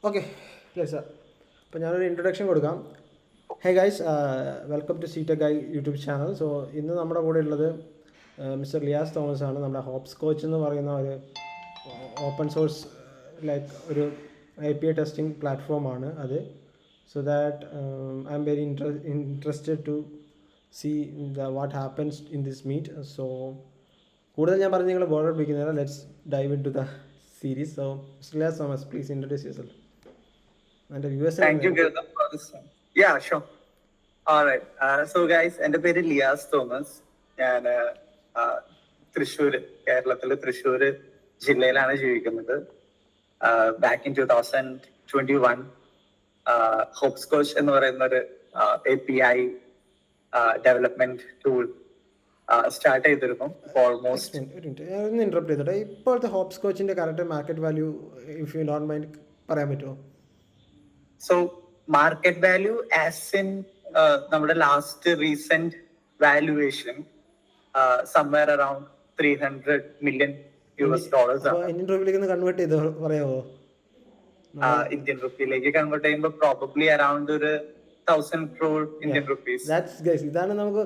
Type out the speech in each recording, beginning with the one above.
Okay yes sir. അപ്പോൾ ഞാനൊരു introduction കൊടുക്കാം. Hey guys, welcome to Zeta guy YouTube channel. So ഇന്ന് നമ്മുടെ കൂടെ ഉള്ളത് മിസ്റ്റർ ലിയാസ് തോമസ് ആണ്. നമ്മുടെ ഹോപ്സ് കോച്ച് എന്ന് പറയുന്ന ഒരു ഓപ്പൺ സോഴ്സ് ലൈക്ക് ഒരു API ടെസ്റ്റിംഗ് പ്ലാറ്റ്ഫോമാണ് അത്. So that I'm very interested to see what happens in this meet. So കൂടുതൽ ഞാൻ പറഞ്ഞ് നിങ്ങൾ ബോർഡ് പിടിക്കുന്നില്ല. Let's dive into the series. So mister Liyas Thomas, please introduce yourself. എൻ്റെ Thank you, Gilda, for this one. Yeah, sure. All right. So, guys, എൻ്റെ പേര് Liyas Thomas. ഞാൻ തൃശ്ശൂര്, കേരളത്തിലെ തൃശ്ശൂര് ജില്ലയിലാണ് ജീവിക്കുന്നത്. ബാക്ക് ഇൻ 2021 ഹോപ്സ് കോച്ച് എന്ന് പറയുന്ന ഒരു API ഡെവലപ്മെന്റ് ടൂൾ സ്റ്റാർട്ട് ചെയ്തിരുന്നു. ഓൾമോസ്റ്റ് ഒന്ന് ഇൻട്രപ്റ്റ് ചെയ്തോട്ടെ. ഇപ്പോഴത്തെ ഹോപ്സ് കോച്ചിൻ്റെ correct market value if you don't mind പറയാൻ പറ്റുമോ? So market value as in നമ്മുടെ last recent valuation somewhere around $300 million. Indian രൂപയിലേക്ക് കൺവേർട്ട് ചെയ്ത് പറയാമോ? ഇന്ത്യൻ റുപ്പിയിലേക്ക് കൺവേർട്ട് ചെയ്യുമ്പോൾ പ്രോബബ്ലി അറൌണ്ട് ഒരു 1,000 crore Indian rupees. ഇതാണ് നമുക്ക്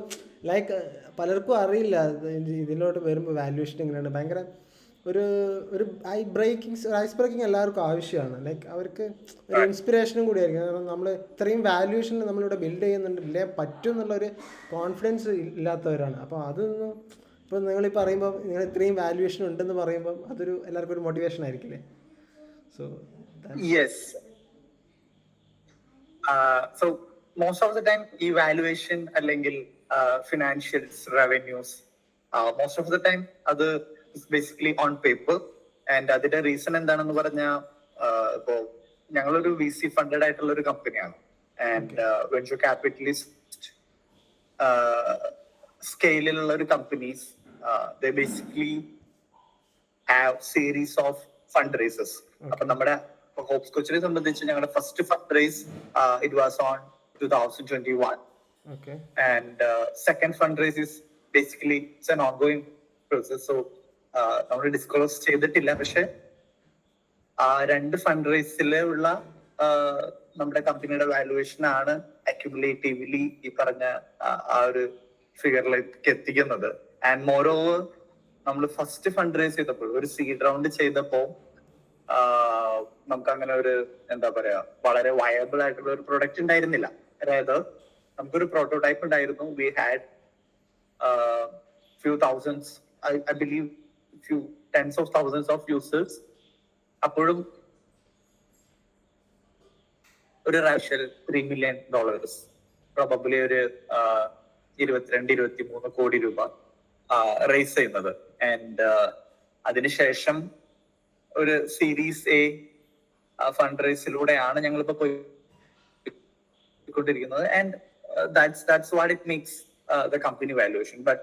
ലൈക്ക് പലർക്കും അറിയില്ല ഇതിലോട്ട് വരുമ്പോൾ വാല്യുവേഷൻ എങ്ങനെയാണ്. ഭയങ്കര ഒരു ഐസ് ബ്രേക്കിംഗ് എല്ലാവർക്കും ആവശ്യമാണ്. ലൈക്ക് അവർക്ക് ഒരു ഇൻസ്പിറേഷനും കൂടി ആയിരിക്കും. കാരണം നമ്മൾ ഇത്രയും വാല്യുവേഷൻ നമ്മളിവിടെ ബിൽഡ് ചെയ്യുന്നുണ്ട്, ബിൽഡ് ചെയ്യാൻ പറ്റും എന്നുള്ളൊരു കോൺഫിഡൻസ് ഇല്ലാത്തവരാണ്. അപ്പോൾ അതൊന്നും ഇപ്പോൾ നിങ്ങൾ പറയുമ്പോൾ നിങ്ങൾ ഇത്രയും വാല്യുവേഷൻ ഉണ്ടെന്ന് പറയുമ്പം അതൊരു എല്ലാവർക്കും ഒരു മോട്ടിവേഷൻ ആയിരിക്കില്ലേ? So yes. So most of the time ഈ വാല്യുവേഷൻ അല്ലെങ്കിൽ financials, revenues most of the time അത് ബേസിക്കലി ഓൺ പേപ്പർ. ആൻഡ് അതിന്റെ റീസൺ എന്താണെന്ന് പറഞ്ഞാൽ ഇപ്പോ ഞങ്ങളൊരു VC ഫണ്ടഡ് ആയിട്ടുള്ള ഒരു കമ്പനിയാണ്. ആൻഡ് വെഞ്ചർ ക്യാപിറ്റലിസ്റ്റ് സ്കെയിലുള്ള ഒരു companies they basically have series of fund raises. അപ്പൊ നമ്മുടെ ഹോപ്സ് കോച്ചിനെ സംബന്ധിച്ച് ഞങ്ങളുടെ first fund raise it was on 2021. And second fund raise is basically it's an ongoing process. So നമ്മൾ ഡിസ്ക്ലോസ് ചെയ്തിട്ടില്ല. പക്ഷെ ആ രണ്ട് ഫണ്ട് റേസിലുള്ള നമ്മുടെ കമ്പനിയുടെ വാല്യുവേഷൻ ആണ് അക്യുമുലേറ്റീവ്ലി ഈ പറഞ്ഞ ആ ഒരു ഫിഗറിലേക്ക് എത്തിക്കുന്നത്. ആൻഡ് മോർ ഓവർ നമ്മൾ ഫസ്റ്റ് ഫണ്ട് റേസ് ചെയ്തപ്പോൾ ഒരു സീഡ് റൗണ്ട് ചെയ്തപ്പോ നമുക്ക് അങ്ങനെ ഒരു എന്താ പറയാ വളരെ വയബിൾ ആയിട്ടുള്ള ഒരു പ്രൊഡക്റ്റ് ഉണ്ടായിരുന്നില്ല. അതായത് നമുക്കൊരു പ്രോട്ടോടൈപ്പ് ഉണ്ടായിരുന്നു. We had few thousands, I believe few tens of thousands of users. അപ്പോഴും ഒരു റാഷ്യൽ $3 million പ്രോബബ്ലി ഒരു 22-23 കോടി രൂപ റേസ് ചെയ്യുന്നത്. ആൻഡ് അതിനുശേഷം ഒരു സീരീസ് A ഫണ്ട് റേസിലൂടെയാണ് ഞങ്ങളിപ്പോ പോയിക്കൊണ്ടിരിക്കുന്നത്. And that's what it makes the company valuation. But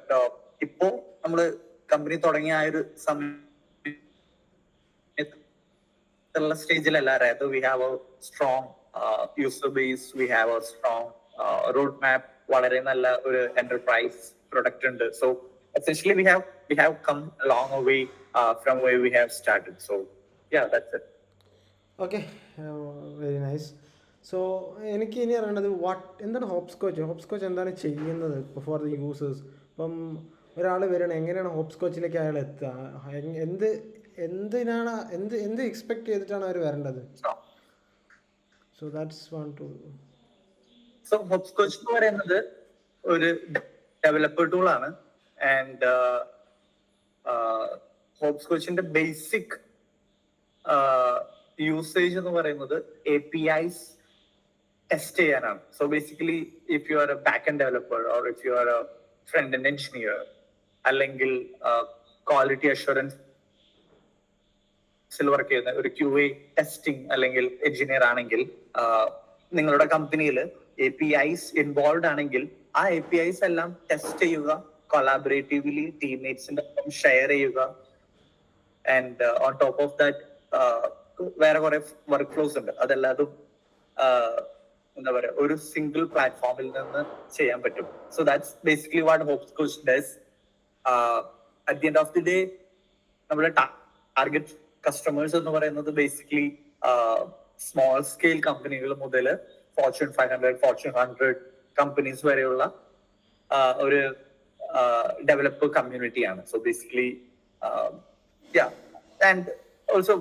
ഇപ്പോ നമ്മള് കമ്പനി തുടങ്ങിയ ആ ഒരു സമയത്തുള്ള സ്റ്റേജിലല്ല. അതായത് we have A strong user base, we have A strong road map, വളരെ നല്ല ഒരു എന്റർപ്രൈസ് പ്രൊഡക്റ്റ് ഉണ്ട്. So essentially we have come a long way from where we have started. So yeah, that's it. Okay, very nice. So എനിക്ക് ഇനി അറിയേണ്ടത് എന്താണ് hops coach എന്താണ് ചെയ്യുന്നത് ഫോർ ദ യൂസേഴ്സ്? ഇപ്പം ഒരാൾ വരണം, എങ്ങനെയാണ് ഹോപ്സ് കോച്ചിലേക്ക് അയാൾ എത്തുക? എന്ത് എക്സ്പെക്ട് ചെയ്തിട്ടാണ് അവർ വരേണ്ടത്? So that's one two. So Hoppscotch എന്ന് പറയുന്നത് ഒരു ഡെവലപ്പർ ടൂൾ ആണ്. ആൻഡ് ഹോപ്സ് കോച്ചിന്റെ ബേസിക് യൂസേജ് എന്ന് പറയുന്നത് APIs ടെസ്റ്റ് ചെയ്യാനാണ്. So basically if you are a back end developer or if you are a front end engineer അല്ലെങ്കിൽ ക്വാളിറ്റി അഷ്വറൻസിൽ വർക്ക് ചെയ്യുന്ന ഒരു QA ടെസ്റ്റിംഗ് അല്ലെങ്കിൽ എഞ്ചിനീയർ ആണെങ്കിൽ നിങ്ങളുടെ കമ്പനിയിൽ APIs ഇൻവോൾവ് ആണെങ്കിൽ ആ APIs എല്ലാം ടെസ്റ്റ് ചെയ്യുക, കൊളാബറേറ്റീവ്ലി ടീംമേറ്റ്സിന്റെ ഒപ്പം ഷെയർ ചെയ്യുക. And on top of that വേറെ കുറെ വർക്ക് ഫ്ലോസ് ഉണ്ട്. അതെല്ലാതും എന്താ പറയാ ഒരു സിംഗിൾ പ്ലാറ്റ്ഫോമിൽ നിന്ന് ചെയ്യാൻ പറ്റും. So that's basically what Hoppscotch does. At the end of the day നമ്മുടെ ടാർഗറ്റ് കസ്റ്റമേഴ്സ് എന്ന് പറയുന്നത് ബേസിക്കലി സ്മോൾ സ്കെയിൽ കമ്പനികൾ മുതൽ ഫോർച്യൂൺ 500, ഫോർച്യൂൺ 100 കമ്പനീസ് വരെയുള്ള ഒരു ഡെവലപ്പർ കമ്മ്യൂണിറ്റിയാണ്. So basically and also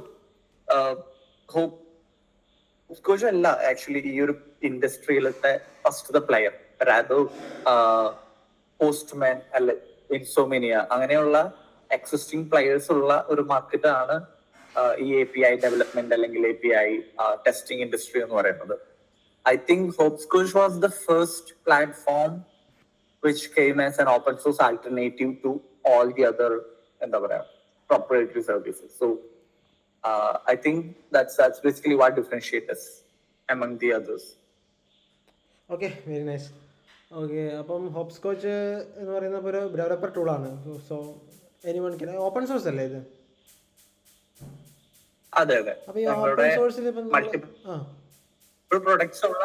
Hoppscotch അല്ല ആക്ച്വലി ഈ ഒരു ഇൻഡസ്ട്രിയിലത്തെ ഫസ്റ്റ് പ്ലെയർ. റാദർ പോസ്റ്റ്മാൻ അല്ല ഇൻസോമിനിയ അങ്ങനെയുള്ള എക്സിസ്റ്റിംഗ് പ്ലെയേഴ്സ് ഉള്ള ഒരു മാർക്കറ്റ് ആണ് ഈ API ഡെവലപ്മെന്റ് അല്ലെങ്കിൽ API ടെസ്റ്റിംഗ് ഇൻഡസ്ട്രി എന്ന് പറയുന്നത്. I think Hoppscotch was the first platform which came as an open source alternative to all the other proprietary services. So I think that's basically what differentiates us among the others. Okay, very nice. Okay, അപ്പം Hoppscotch എന്ന് പറയുന്ന ഒരു developer ടൂളാണ്. So anyone can, open source അല്ലേ ഇത്? അതെ. അപ്പോൾ ഈ ഓപ്പൺ സോഴ്സിൽ ഇപ്പം പ്രൊഡക്ട്സ് ഉള്ള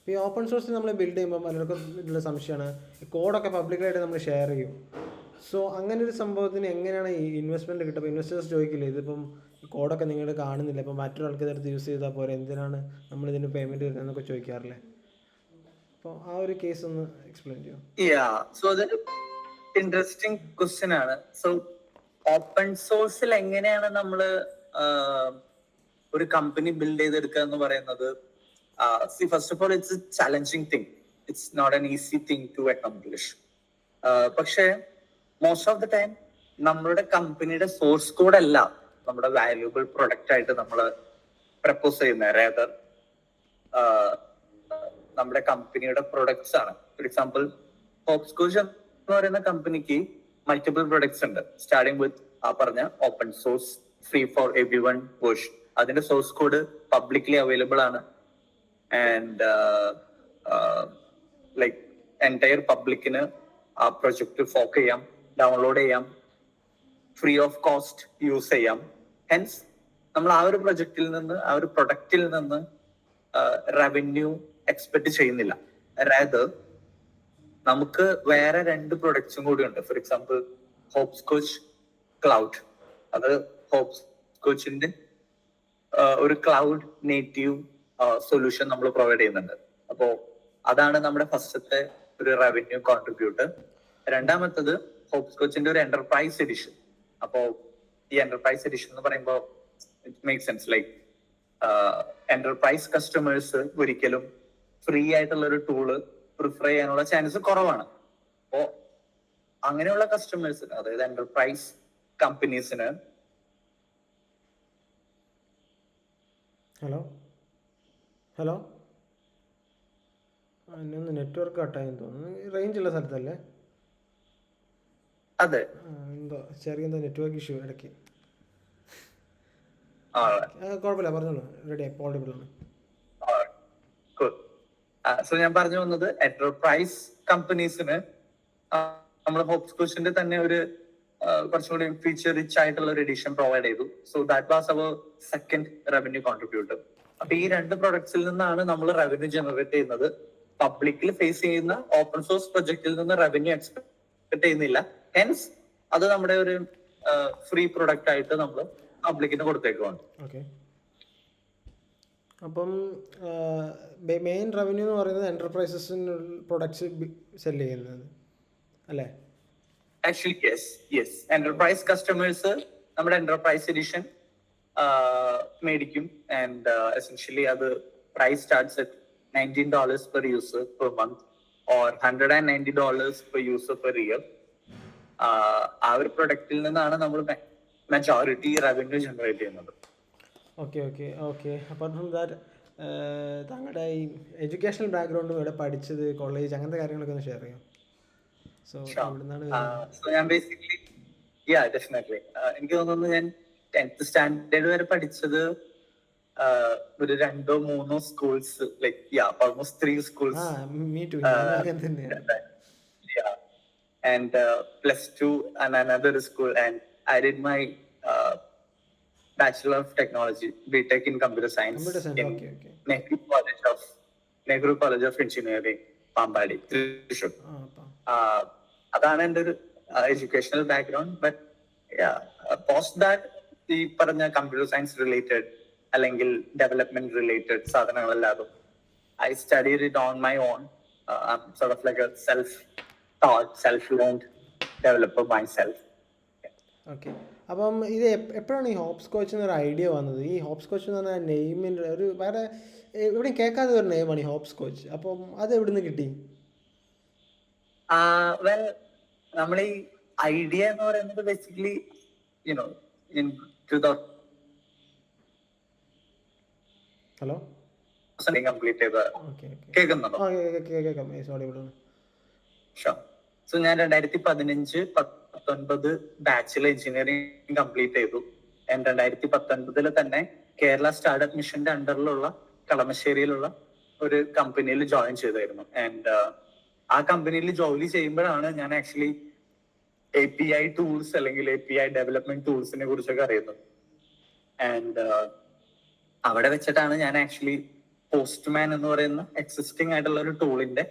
ഈ ഓപ്പൺ സോഴ്സിൽ നമ്മൾ ബിൽഡ് ചെയ്യുമ്പോൾ പലർക്കും ഉള്ള സംശയമാണ്, കോഡൊക്കെ പബ്ലിക്കായിട്ട് നമ്മൾ ഷെയർ ചെയ്യും. സോ അങ്ങനെ ഒരു സംഭവത്തിന് എങ്ങനെയാണ് ഈ ഇൻവെസ്റ്റ്മെൻറ്റ് കിട്ടുക? അപ്പോൾ ഇൻവെസ്റ്റേഴ്സ് ചോദിക്കില്ലേ, ഇതിപ്പം ഈ കോഡൊക്കെ നിങ്ങൾ കാണുന്നില്ല, അപ്പോൾ മറ്റൊരാൾക്ക് ഇതെടുത്ത് യൂസ് ചെയ്താൽ പോരെ, എന്തിനാണ് നമ്മളിതിന് പേയ്മെൻറ്റ് വരുന്നതെന്നൊക്കെ ചോദിക്കാറില്ലേ? അപ്പോൾ ആ ഒരു കേസ് ഒന്ന് എക്സ്പ്ലെയിൻ ചെയ്യാം. സോ അതൊരു ഇൻട്രസ്റ്റിംഗ് ക്വസ്റ്റ്യൻ ആണ്. സോ ഓപ്പൺ സോഴ്സിൽ എങ്ങനെയാണ് നമ്മൾ ഒരു കമ്പനി ബിൽഡ് ചെയ്തെടുക്കുക എന്ന് പറയുന്നത്, first of all, it's a challenging thing. It's not an easy thing to accomplish. പക്ഷേ മോസ്റ്റ് ഓഫ് ദ ടൈം നമ്മളുടെ കമ്പനിയുടെ സോഴ്സ് കോഡ് അല്ല നമ്മുടെ വാല്യൂബിൾ പ്രൊഡക്റ്റ് ആയിട്ട് നമ്മൾ പ്രപ്പോസ് ചെയ്യുന്നത്. റേദർ നമ്മുടെ കമ്പനിയുടെ പ്രൊഡക്ട്സ് ആണ്. ഫോർ എക്സാമ്പിൾ ഹോപ്സ്കോച്ച് എന്ന് പറയുന്ന കമ്പനിക്ക് മൾട്ടിപ്പിൾ പ്രൊഡക്ട്സ് ഉണ്ട്, സ്റ്റാർട്ടിംഗ് വിത്ത് പറഞ്ഞ open source free for every one version. അതിന്റെ സോഴ്സ് കോഡ് പബ്ലിക്ലി അവൈലബിൾ ആണ്. ആൻഡ് ലൈക്ക് എൻറ്റയർ പബ്ലിക്കിന് ആ പ്രൊജക്ട് ഫോക്ക് ചെയ്യാം, ഡൗൺലോഡ് ചെയ്യാം, ഫ്രീ ഓഫ് കോസ്റ്റ് യൂസ് ചെയ്യാം. ഹെൻസ് നമ്മൾ ആ ഒരു പ്രൊജക്റ്റിൽ നിന്ന്, ആ ഒരു പ്രൊഡക്റ്റിൽ നിന്ന് റവന്യൂ എക്സ്പെക്ട് ചെയ്യുന്നില്ല. അതായത് നമുക്ക് വേറെ 2 പ്രൊഡക്ട്സും കൂടി ഉണ്ട്. ഫോർ എക്സാമ്പിൾ ഹോപ്സ്കോച്ച് ക്ലൗഡ്, അത് ഹോപ്സ്കോച്ചിന്റെ ഒരു ക്ലൗഡ് നേറ്റീവ് സൊല്യൂഷൻ നമ്മൾ പ്രൊവൈഡ് ചെയ്യുന്നുണ്ട്. അപ്പോ അതാണ് നമ്മുടെ ഫസ്റ്റത്തെ ഒരു റവന്യൂ കോൺട്രിബ്യൂട്ടർ. രണ്ടാമത്തത് ഹോപ്സ്കോച്ചിന്റെ ഒരു എന്റർപ്രൈസ് എഡിഷൻ. അപ്പോ ഈ എന്റർപ്രൈസ് എഡിഷൻ എന്ന് പറയുമ്പോൾ it make sense, like enterprise customers ഒരിക്കലും ഫ്രീ ആയിട്ടുള്ള ഒരു ടൂള് പ്രിഫർ ചെയ്യാനുള്ള ചാൻസ് കുറവാണ്. അപ്പോ അങ്ങനെയുള്ള കസ്റ്റമേഴ്സിന്, അതായത് എന്റർപ്രൈസ് കമ്പനീസിന് ഹലോ എന്നൊന്ന് നെറ്റ്വർക്ക് കട്ടായെന്ന് തോന്നുന്നു. റേഞ്ച് ഉള്ള സ്ഥലത്തല്ലേ? അതെ, എന്തോ ചെറിയ നെറ്റ്വർക്ക് ഇഷ്യൂ ഇടയ്ക്ക്. കുഴപ്പമില്ല, പറഞ്ഞോളൂ. റെഡി, പോളിബിൾ ആണ്. സോ ഞാൻ പറഞ്ഞു വന്നത്, എന്റർപ്രൈസ് കമ്പനീസിന് നമ്മൾ ഹോപ്സ്കോച്ചിന്റെ തന്നെ ഒരു കുറച്ചും കൂടി ഫീച്ചർ റിച്ച് ആയിട്ടുള്ള ഒരു എഡിഷൻ പ്രൊവൈഡ് ചെയ്തു. So that was our second revenue contributor. അപ്പൊ ഈ 2 പ്രൊഡക്ട്സിൽ നിന്നാണ് നമ്മൾ റവന്യൂ ജനറേറ്റ് ചെയ്യുന്നത്. പബ്ലിക്കിൽ ഫേസ് ചെയ്യുന്ന ഓപ്പൺ സോഴ്സ് പ്രൊജക്റ്റിൽ നിന്ന് റവന്യൂ എക്സ്പെക്ട് ചെയ്യുന്നില്ല. ഹെൻസ് അത് നമ്മുടെ ഒരു ഫ്രീ പ്രൊഡക്റ്റ് ആയിട്ട് നമ്മൾ പബ്ലിക്കിന് കൊടുത്തേക്കുവാണ്. ഓക്കെ, അപ്പം മെയിൻ റവന്യൂ എന്ന് പറയുന്നത് എന്റർപ്രൈസസിന് പ്രൊഡക്ട്സ് സെല് ചെയ്യുന്നത് അല്ലേ? Actually yes. എന്റർപ്രൈസ് കസ്റ്റമേഴ്സ് നമ്മുടെ എന്റർപ്രൈസ് എഡിഷൻ മേടിക്കും. ആൻഡ് എസെൻഷ്യലി അത് price starts at $19 per user per month or $190 per user per year. ആ ഒരു പ്രൊഡക്റ്റിൽ നിന്നാണ് നമ്മൾ മെജോറിറ്റി റവന്യൂ ജനറേറ്റ് ചെയ്യുന്നത്. ഓക്കെ. അപ്പാർട്ട് ഫ്രം ദാറ്റ്, താങ്കളുടെ ഈ എഡ്യൂക്കേഷണൽ ബാക്ക്ഗ്രൗണ്ടും ഇവിടെ പഠിച്ചത്, കോളേജ്, അങ്ങനത്തെ കാര്യങ്ങളൊക്കെ ഒന്ന് ഷെയർ ചെയ്യാം. സോ ഞാൻ ബേസിക്കലി ഡെഫിനറ്റ്ലി എനിക്ക് തോന്നുന്നു ഞാൻ 10th സ്റ്റാൻഡേർഡ് വരെ പഠിച്ചത് ഒരു 2-3 schools, like almost 3 schools. And +2 and another school, and I did my Bachelor of Technology, BTech in Computer Science in Nehru College of Engineering, Pambadi, Thrissur. അതാണ് എൻ്റെ ഒരു educational background. But post that ഈ പറഞ്ഞ computer science related അല്ലെങ്കിൽ development related സാധനങ്ങളല്ലാതും I studied it on my own. Sort of like a self-taught, self-learned developer myself. ഓക്കെ. അപ്പം ഇത് എപ്പോഴാണ് ഈ ഹോപ്സ് കോച്ച് എന്നൊരു ഐഡിയ വന്നത്? ഈ ഹോപ്സ് കോച്ച് എന്ന് പറഞ്ഞാൽ നെയിമിൻ്റെ ഒരു വേറെ എവിടെയും കേൾക്കാതെ ഒരു നെയിമാണ് ഈ ഹോപ്സ് കോച്ച്. അപ്പം അത് എവിടെ നിന്ന് കിട്ടി? വെൽ, നമ്മൾ ഈ ഐഡിയ എന്ന് പറയുന്നത് basically you know in 2000 hello, complete ചെയ്ത ഓക്കെ ഓക്കെ കേൾക്കുന്നുണ്ടോ? കേൾക്കാം. സോറി. സോ ഞാൻ 2015-19 ബാച്ചിലർ എഞ്ചിനീയറിംഗ് കംപ്ലീറ്റ് ചെയ്തു. 2019 തന്നെ കേരള സ്റ്റാർട്ടപ്പ് മിഷന്റെ അണ്ടറിലുള്ള കളമശ്ശേരിയിലുള്ള ഒരു കമ്പനിയിൽ ജോയിൻ ചെയ്തായിരുന്നു. ആൻഡ് ആ കമ്പനിയിൽ ജോലി ചെയ്യുമ്പോഴാണ് ഞാൻ ആക്ച്വലി API ടൂൾസ് അല്ലെങ്കിൽ API ഡെവലപ്മെന്റ് ടൂൾസിനെ കുറിച്ചൊക്കെ അറിയുന്നത്. ആൻഡ് അവിടെ വെച്ചിട്ടാണ് ഞാൻ ആക്ച്വലി പോസ്റ്റ്മാൻ എന്ന് പറയുന്ന എക്സിസ്റ്റിംഗ് ആയിട്ടുള്ള ഒരു ടൂളിന്റെ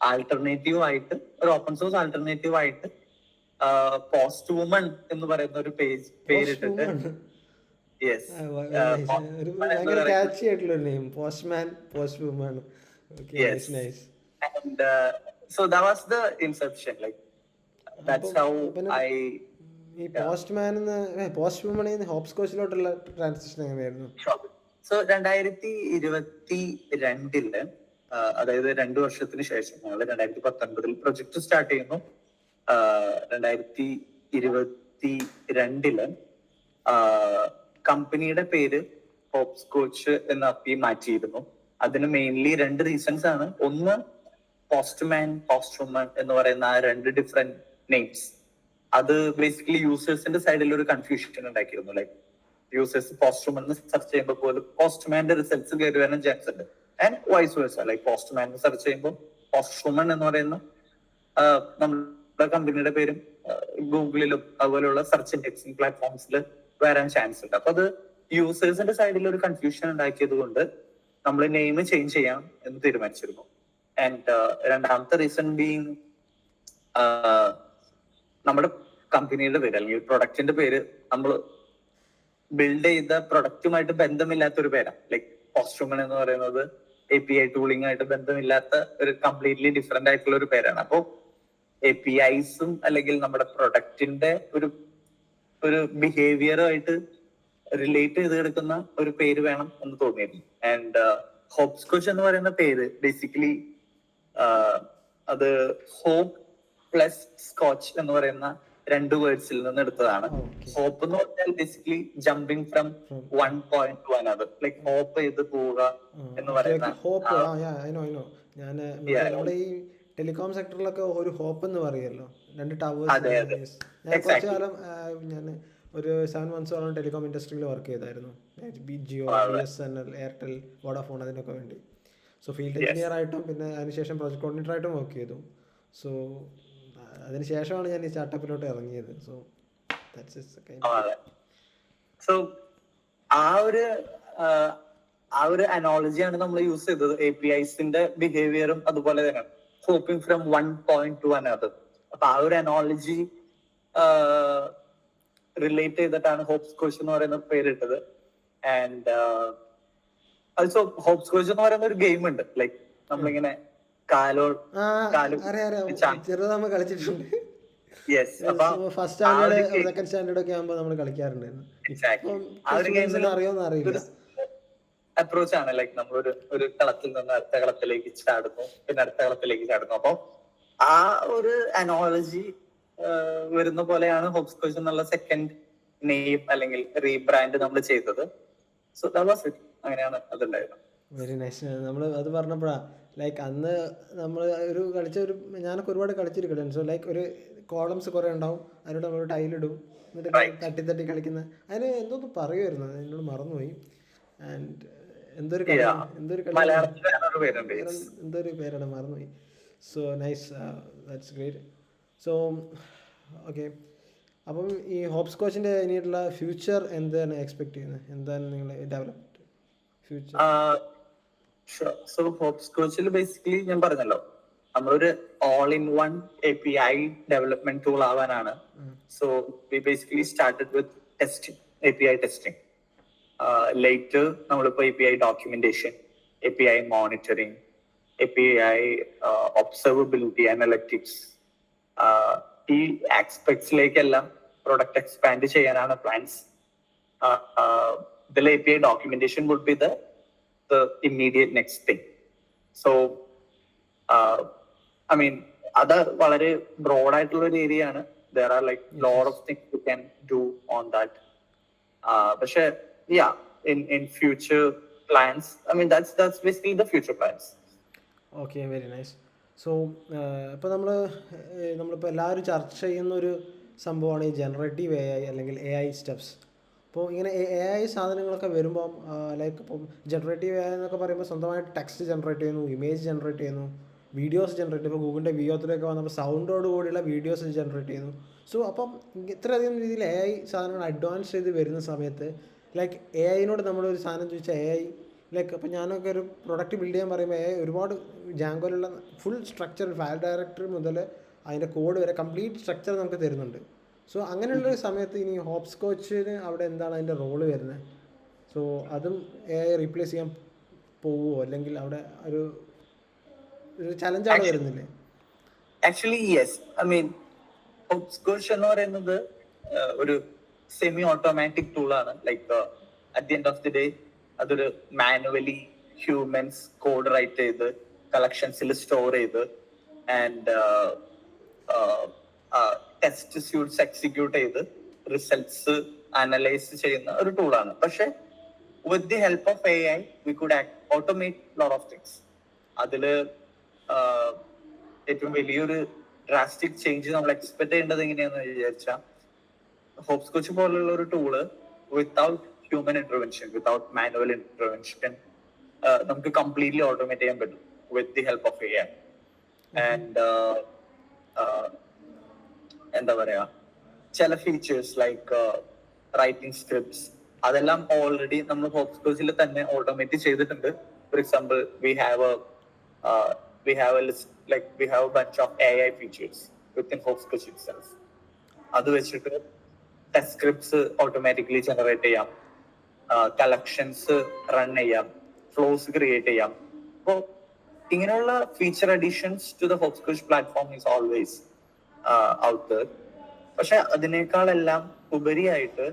ആൾട്ടർനേറ്റീവ് ആയിട്ട്, ഒരു ഓപ്പൺ സോഴ്സ് ആൾട്ടർനേറ്റീവ് ആയിട്ട് പോസ്റ്റ് വുമൺ എന്ന് പറയുന്ന ഒരു പേരിട്ടിട്ട് ഭയങ്കര ക്യാച്ചി ആയിട്ടുള്ള name, postman, post woman. So that was the inception. Like that's how I. ഈ പോസ്റ്റ്മാൻ പോസ്റ്റ് വുമണിൽ നിന്ന് ഹോപ്സ് കോച്ചിലോട്ടുള്ള ട്രാൻസിഷൻ എങ്ങനെയായിരുന്നു? സോ 2022 അതായത് 2 വർഷത്തിന് ശേഷം ഞങ്ങൾ 2019 പ്രൊജക്ട് സ്റ്റാർട്ട് ചെയ്യുന്നു. 2022 കമ്പനിയുടെ പേര് ഹോപ്സ് കോച്ച് എന്ന് മാറ്റിയിരുന്നു. അതിന് മെയിൻലി 2 റീസൺസ് ആണ്. ഒന്ന്, പോസ്റ്റ്മാൻ, പോസ്റ്റ് വുമൺ എന്ന് പറയുന്ന ആ 2 ഡിഫറെന്റ് നെയിംസ്, അത് ബേസിക്കലി യൂസേഴ്സിന്റെ സൈഡിൽ ഒരു കൺഫ്യൂഷൻ ഉണ്ടാക്കിയിരുന്നു. Like users Postwoman search ചെയ്യുമ്പോൾ പോലും പോസ്റ്റ്മാന്റെ റിസൾട്ട്സ് കയറി വരാൻ ചാൻസ് ഉണ്ട്. And vice versa, like Postman search ചെയ്യുമ്പോൾ പോസ്റ്റ് വുമൺ എന്ന് പറയുന്ന നമ്മുടെ കമ്പനിയുടെ പേരും ഗൂഗിളിലും അതുപോലെയുള്ള സെർച്ച് ഇൻഡെക്സിംഗ് പ്ലാറ്റ്ഫോംസിൽ വരാൻ ചാൻസ് ഉണ്ട്. അപ്പൊ അത് യൂസേഴ്സിന്റെ സൈഡിൽ ഒരു കൺഫ്യൂഷൻ ഉണ്ടാക്കിയത് കൊണ്ട് നമ്മൾ നെയിം ചേഞ്ച് ചെയ്യാം എന്ന് തീരുമാനിച്ചിരുന്നു. ആൻഡ് രണ്ടാമത്തെ റീസൺ ബീങ് നമ്മുടെ കമ്പനിയുടെ പേര് അല്ലെങ്കിൽ പ്രൊഡക്റ്റിന്റെ പേര് നമ്മൾ ബിൽഡ് ചെയ്ത പ്രൊഡക്റ്റുമായിട്ട് ബന്ധമില്ലാത്ത ഒരു പേരാണ്. ലൈക്ക് പോസ്റ്റ് വുമൺ എന്ന് പറയുന്നത് API ടൂളിംഗ് ആയിട്ട് ബന്ധമില്ലാത്ത ഒരു കംപ്ലീറ്റ്ലി ഡിഫറെന്റ് ആയിട്ടുള്ള ഒരു പേരാണ്. അപ്പോൾ APIസും അല്ലെങ്കിൽ നമ്മുടെ പ്രൊഡക്റ്റിന്റെ ഒരു ബിഹേവിയറുമായിട്ട് റിലേറ്റ് ചെയ്ത് കിടക്കുന്ന ഒരു പേര് വേണം എന്ന് തോന്നിയിരുന്നു. ആൻഡ് ഹോപ്സ് കോച്ച് എന്ന് പറയുന്ന പേര് ബേസിക്കലി അത് ഹോപ്പ് പ്ലസ് സ്കോച്ച് എന്ന് പറയുന്ന 2 വേർഡ്സിൽ നിന്ന് എടുത്തതാണ്. ഹോപ്പ് എന്ന് പറഞ്ഞാൽ basically jumping from 1 point to another, like hop ചെയ്ത് പോവുക എന്ന് പറയുന്ന. ഞാൻ നമ്മുടെ ഈ ടെലികോം സെക്ടറിലൊക്കെ ഒരു ഹോപ്പ് എന്ന് പറയുമല്ലോ, 2 ടവേഴ്സ്. ഞാൻ കുറച്ചു കാലം ഞാൻ ഒരു 7 months ടെലികോം ഇൻഡസ്ട്രിയിൽ വർക്ക് ചെയ്തായിരുന്നു. ജിയോ, BSNL, എയർടെൽ, വോഡാഫോൺ, അതിനൊക്കെ വേണ്ടി. സോ ഫീൽഡ് എഞ്ചിനീയർ ആയിട്ടും പിന്നെ അതിനുശേഷം പ്രോജക്ട് കോർഡിനേറ്റർ ആയിട്ടും വർക്ക് ചെയ്തു. സോ അതിനുശേഷമാണ് ഞാൻ ഈ സ്റ്റാർട്ടപ്പിലോട്ട് ഇറങ്ങിയത്. സോ സോ ആ ഒരു അനോളജിയാണ് നമ്മൾ യൂസ് ചെയ്തത്. APIസിന്റെ ബിഹേവിയറും അതുപോലെ തന്നെ hopping from 1 point to another. അപ്പൊ ആ ഒരു അനോളജി റിലേറ്റ് ചെയ്തിട്ടാണ് ഹോപ്സ് കോച്ച് എന്ന് പറയുന്ന പേരിട്ടത്. ആൻഡ് ആൾസോ ഹോപ്സ് കോച്ച് എന്ന് പറയുന്ന ഒരു ഗെയിം ഉണ്ട്. ലൈക്ക് നമ്മളിങ്ങനെ ചെറുതാകുമ്പോ കളിച്ചിട്ടുണ്ട്. ഫസ്റ്റ് സ്റ്റാൻഡേർഡ്, സെക്കൻഡ് സ്റ്റാൻഡേർഡ് ഒക്കെ ആകുമ്പോൾ നമ്മൾ കളിക്കാറുണ്ടായിരുന്നു. അറിയോന്ന് അറിയില്ല. അപ്രോച്ച് ആണ്. ലൈക്ക് നമ്മൾ ഒരു കളത്തിൽ നിന്ന് അടുത്ത കളത്തിലേക്ക് ചാടുന്നു, പിന്നെ അടുത്ത കളത്തിലേക്ക് ചാടുന്നു. അപ്പൊ ആ ഒരു അനോളജി വരുന്ന പോലെയാണ് ഹോപ്സ് കോച്ച് എന്നുള്ള സെക്കൻഡ് നെയിം അല്ലെങ്കിൽ റീബ്രാൻഡ് നമ്മൾ ചെയ്തത്. So that was it. അങ്ങനെയാണ് അതുണ്ടായത്. Very nice. നമ്മൾ അത് പറഞ്ഞപ്പോഴാ ലൈക്ക് അന്ന് നമ്മൾ ഞാനൊക്കെ ഒരുപാട് കളിച്ചിരിക്കട്ടെ. സോ ലൈക്ക് ഒരു കോളംസ് കുറെ ഉണ്ടാവും, അതിനോട് നമ്മൾ ടൈലിടും, എന്നിട്ട് തട്ടി കളിക്കുന്ന അതിന് എന്തോന്ന് പറയുമായിരുന്നു, എന്നോട് മറന്നുപോയി. ആൻഡ് എന്തൊരു പേരാണ്, മറന്നുപോയി. So nice, that's great. So okay, അപ്പം ഈ ഹോപ്സ് കോച്ചിന്റെ ഇനിയുള്ള ഫ്യൂച്ചർ എന്താണ് എക്സ്പെക്ട് ചെയ്യുന്നത്? എന്താണ് നിങ്ങൾ ഡെവലപ്ഡ് ഫ്യൂച്ചർ? സോ ഹോപ്സ് കോച്ചിൽ ബേസിക്കലി ഞാൻ പറഞ്ഞല്ലോ, നമ്മളൊരു all in one API development tool ആവാനാണ്. So we basically started with testing, API testing. Later നമ്മളിപ്പോ API documentation, API monitoring, API observability, analytics, ഈ ആസ്പെക്ട്സിലേക്കെല്ലാം പ്രൊഡക്റ്റ് എക്സ്പാൻഡ് ചെയ്യാനാണ് പ്ലാൻസ്. ഇതിൽ API documentation would be the immediate next thing. So I mean അത് വളരെ broad ആയിട്ടുള്ള ഒരു area ആണ്. There are like lot of things you can do on that. പക്ഷെ in future plans, I mean that's basically the future plans. Okay, very nice. So ഇപ്പോൾ നമ്മളിപ്പോൾ എല്ലാവരും ചർച്ച ചെയ്യുന്ന ഒരു സംഭവമാണ് ഈ ജനറേറ്റീവ് AI അല്ലെങ്കിൽ AI സ്റ്റെപ്സ്. അപ്പോൾ ഇങ്ങനെ AI സാധനങ്ങളൊക്കെ വരുമ്പം ലൈക്ക് ഇപ്പം ജനറേറ്റീവ് AI എന്നൊക്കെ പറയുമ്പോൾ സ്വന്തമായിട്ട് ടെക്സ്റ്റ് ജനറേറ്റ് ചെയ്യുന്നു, ഇമേജ് ജനറേറ്റ് ചെയ്യുന്നു, വീഡിയോസ് ജനറേറ്റ് ചെയ്യുന്നു. ഇപ്പോൾ ഗൂഗിളിൻ്റെ VO3 വന്നപ്പോൾ സൗണ്ടോട് കൂടിയുള്ള വീഡിയോസ് ജനറേറ്റ് ചെയ്യുന്നു. സോ അപ്പം ഇത്രയധികം രീതിയിൽ AI സാധനങ്ങൾ അഡ്വാൻസ് ചെയ്ത് വരുന്ന സമയത്ത് ലൈക്ക് AIനോട് നമ്മളൊരു സാധനം ചോദിച്ചാൽ AI ലൈക്ക് അപ്പോൾ ഞാനൊക്കെ ഒരു പ്രൊഡക്റ്റ് ബിൽഡ് ചെയ്യാൻ പറയുമ്പോൾ AI ഒരുപാട് ജാങ്കോയിലുള്ള ഫുൾ സ്ട്രക്ചർ, ഫയൽ ഡയറക്ടറി മുതൽ അതിൻ്റെ കോഡ് വരെ കംപ്ലീറ്റ് സ്ട്രക്ചർ നമുക്ക് തരുന്നുണ്ട്. സോ അങ്ങനെയുള്ളൊരു സമയത്ത് ഇനി ഹോപ്സ് കോച്ചിന് അവിടെ എന്താണ് അതിൻ്റെ റോള് വരുന്നത്? സോ അതും AI റീപ്ലേസ് ചെയ്യാൻ പോവുമോ, അല്ലെങ്കിൽ അവിടെ ഒരു ചലഞ്ചാണ് വരുന്നില്ലേ? Actually yes. I mean Hoppscotch എന്ന് പറയുന്നത് ഒരു സെമി ഓട്ടോമാറ്റിക് ടൂളാണ്. Like at the end of the day അതൊരു മാനുവലി ഹ്യൂമൻസ് കോഡ് റൈറ്റ് ചെയ്ത് കളക്ഷൻസിൽ സ്റ്റോർ ചെയ്ത് ആൻഡ് ടെസ്റ്റ് സ്യൂട്ട്സ് എക്സിക്യൂട്ട് ചെയ്ത് റിസൾട്ട്സ് അനലൈസ് ചെയ്യുന്ന ഒരു ടൂളാണ്. പക്ഷെ with the help of AI we could automate lot of things. അതില് ഏറ്റവും വലിയൊരു ഡ്രാസ്റ്റിക് ചേഞ്ച് നമ്മൾ എക്സ്പെക്ട് ചെയ്യേണ്ടത് എങ്ങനെയാന്ന് വിചാരിച്ചാൽ, ഹോപ്സ് കോച്ച് പോലുള്ള ഒരു tool without human intervention, without manual intervention നമുക്ക് കംപ്ലീറ്റ്ലി ഓട്ടോമേറ്റ് ചെയ്യാൻ പറ്റും with the help of AI. And എന്താ പറയാ, ചില ഫീച്ചേഴ്സ് ലൈക്ക് റൈറ്റിംഗ് സ്ക്രിപ്റ്റ്സ് അതെല്ലാം ഓൾറെഡി നമ്മൾ ഹോപ്സ് കോച്ചിൽ തന്നെ ഓട്ടോമേറ്റ് ചെയ്തിട്ടുണ്ട്. For example we have a list, like we have a bunch of AI features within HopsCoach itself. അത് വെച്ചിട്ട് ടെസ്റ്റ് സ്ക്രിപ്റ്റ്സ് ഓട്ടോമാറ്റിക്കലി ജനറേറ്റ് ചെയ്യാം, കളക്ഷൻസ് റൺ ചെയ്യാം, ഫ്ലോസ് ക്രിയേറ്റ് ചെയ്യാം. അപ്പോൾ ഇങ്ങനെയുള്ള feature additions to the HopsCoach platform is always out there. പക്ഷെ അതിനേക്കാളെല്ലാം ഉപരിയായിട്ട്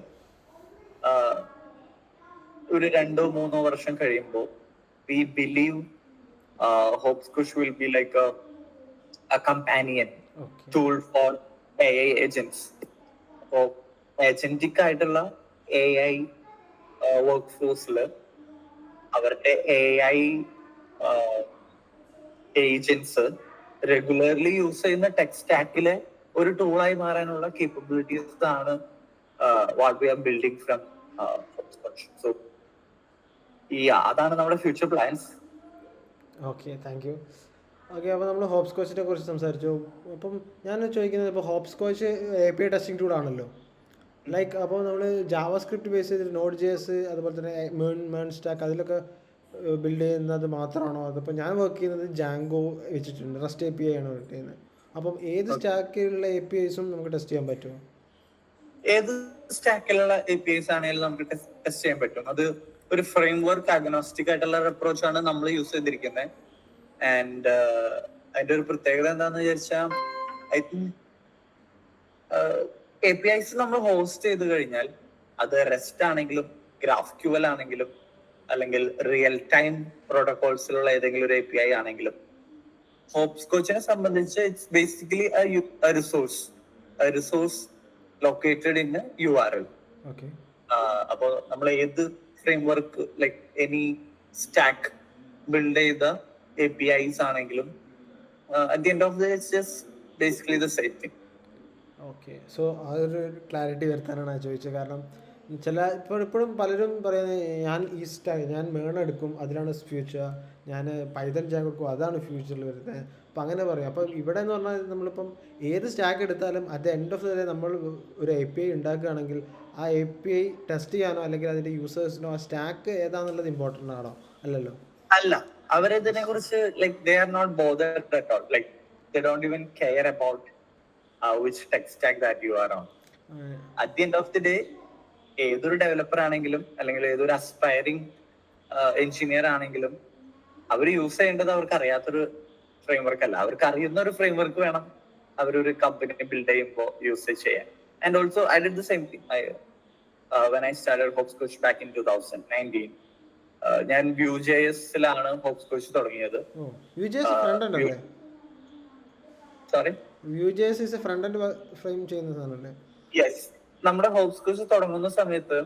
ഒരു 2-3 വർഷം കഴിയുമ്പോൾ we believe HopsCoach will be like a companion tool for AI agents. അപ്പോൾ ഏജന്റിക് ആയിട്ടുള്ള AI വർക്ക് ഫോഴ്സിൽ അവരുടെ AI ഏജൻസ് റെഗുലർലി യൂസ് ചെയ്യുന്ന ടെക് സ്റ്റാക്കിലെ ഒരു ടൂളായി മാറാനുള്ള കേപ്പബിലിറ്റീസ് ആണ് what we are building from HopsCoach. So അതാണ് നമ്മുടെ future plans. Okay, thank you. Okay, അപ്പോൾ നമ്മൾ ഹോപ്സ് കോച്ചിനെ കുറിച്ച് സംസാരിച്ചു. അപ്പം ഞാൻ ചോദിക്കുന്നത്, ഇപ്പോൾ Hoppscotch API testing tool ആണല്ലോ. ലൈക്ക് അപ്പോൾ നമ്മൾ ജാവാസ്ക്രിപ്റ്റ് ബേസ് ചെയ്തിട്ട് Node.js അതുപോലെ തന്നെ മേൺ സ്റ്റാക്ക് അതിലൊക്കെ ബിൽഡ് ചെയ്യുന്നത് മാത്രമാണോ? അതിപ്പോൾ ഞാൻ വർക്ക് ചെയ്യുന്നത് ജാങ്കോ വെച്ചിട്ടുണ്ട്, റെസ്റ്റ് API ആണ് വർക്ക് ചെയ്യുന്നത്. അപ്പം ഏത് സ്റ്റാക്കിലുള്ള APIസും നമുക്ക് ടെസ്റ്റ് ചെയ്യാൻ പറ്റുമോ? ഏത് സ്റ്റാക്കിലുള്ള APIs ആണെങ്കിലും നമുക്ക് ടെസ്റ്റ് ചെയ്യാൻ പറ്റും. അത് ഒരു ഫ്രെയിം വർക്ക് അഗ്നോസ്റ്റിക് ആയിട്ടുള്ള ഒരു അപ്രോച്ച് ആണ് നമ്മൾ യൂസ് ചെയ്തിരിക്കുന്നത്. ആൻഡ് അതിന്റെ ഒരു പ്രത്യേകത എന്താന്ന് വിചാരിച്ചാൽ, ഐ തിങ്ക് APIs നമ്മൾ ഹോസ്റ്റ് ചെയ്ത് കഴിഞ്ഞാൽ അത് റെസ്റ്റ് ആണെങ്കിലും GraphQL ആണെങ്കിലും അല്ലെങ്കിൽ റിയൽ ടൈം പ്രോട്ടോകോൾസിലുള്ള ഏതെങ്കിലും ഒരു API ആണെങ്കിലും, HopsCoachനെ സംബന്ധിച്ച് it's basically resource located in URL. അപ്പോൾ നമ്മൾ ഏത് frame work like any stack build ചെയ്ത APIs ആണെങ്കിലും at the end of the day it's just basically the same thing. Okay, so അതൊരു ക്ലാരിറ്റി വരുത്താനാണ് ചോദിച്ചത്. കാരണം ഇപ്പോഴും പലരും പറയുന്നത് ഞാൻ മേൺ എടുക്കും, അതിലാണ് ഫ്യൂച്ചർ, ഞാൻ പൈതൺ ജാങ് എടുക്കും, അതാണ് ഫ്യൂച്ചറിൽ വരുന്നത്. അപ്പം അങ്ങനെ പറയും. അപ്പം ഇവിടെ എന്ന് പറഞ്ഞാൽ നമ്മളിപ്പം ഏത് സ്റ്റാക്ക് എടുത്താലും at the end of the day നമ്മൾ ഒരു API ഉണ്ടാക്കുകയാണെങ്കിൽ ആ API ടെസ്റ്റ് ചെയ്യാനോ അല്ലെങ്കിൽ അതിൻ്റെ യൂസേഴ്സിനോ ആ സ്റ്റാക്ക് ഏതാണെന്നുള്ളത് ഇമ്പോർട്ടൻ്റ് ആണോ? അല്ലല്ലോ. അല്ല, അവരിതിനെ കുറിച്ച് like they are not bothered at all. Like they don't even care about which tech stack that you are on. At the end of the day, ഏതൊരു ഡെവലപ്പർ ആണെങ്കിലും അല്ലെങ്കിൽ ഏതൊരു അസ്പയറിംഗ് എഞ്ചിനീയർ ആണെങ്കിലും അവർ യൂസ് ചെയ്യേണ്ടത് അവർക്ക് അറിയാത്തൊരു ഫ്രെയിംവർക്ക് അല്ല, അവർക്ക് അറിയുന്ന ഒരു ഫ്രെയിംവർക്ക് വേണം അവരൊരു കമ്പനി ബിൽഡ് ചെയ്യുമ്പോൾ യൂസ് ചെയ്യാൻ. And also I did the same thing when I started Hoppscotch back in 2019. ഞാൻ Vue.js-ലാണ് ഹോപ്സ്കോച്ച് തുടങ്ങിയത്. Sorry, Vue.js is a front end frame ചെയ്യുന്ന സാധനമല്ലേ? യെസ്. നമ്മുടെ ഹോപ്സ്കോച്ച് തുടങ്ങുന്ന സമയത്ത്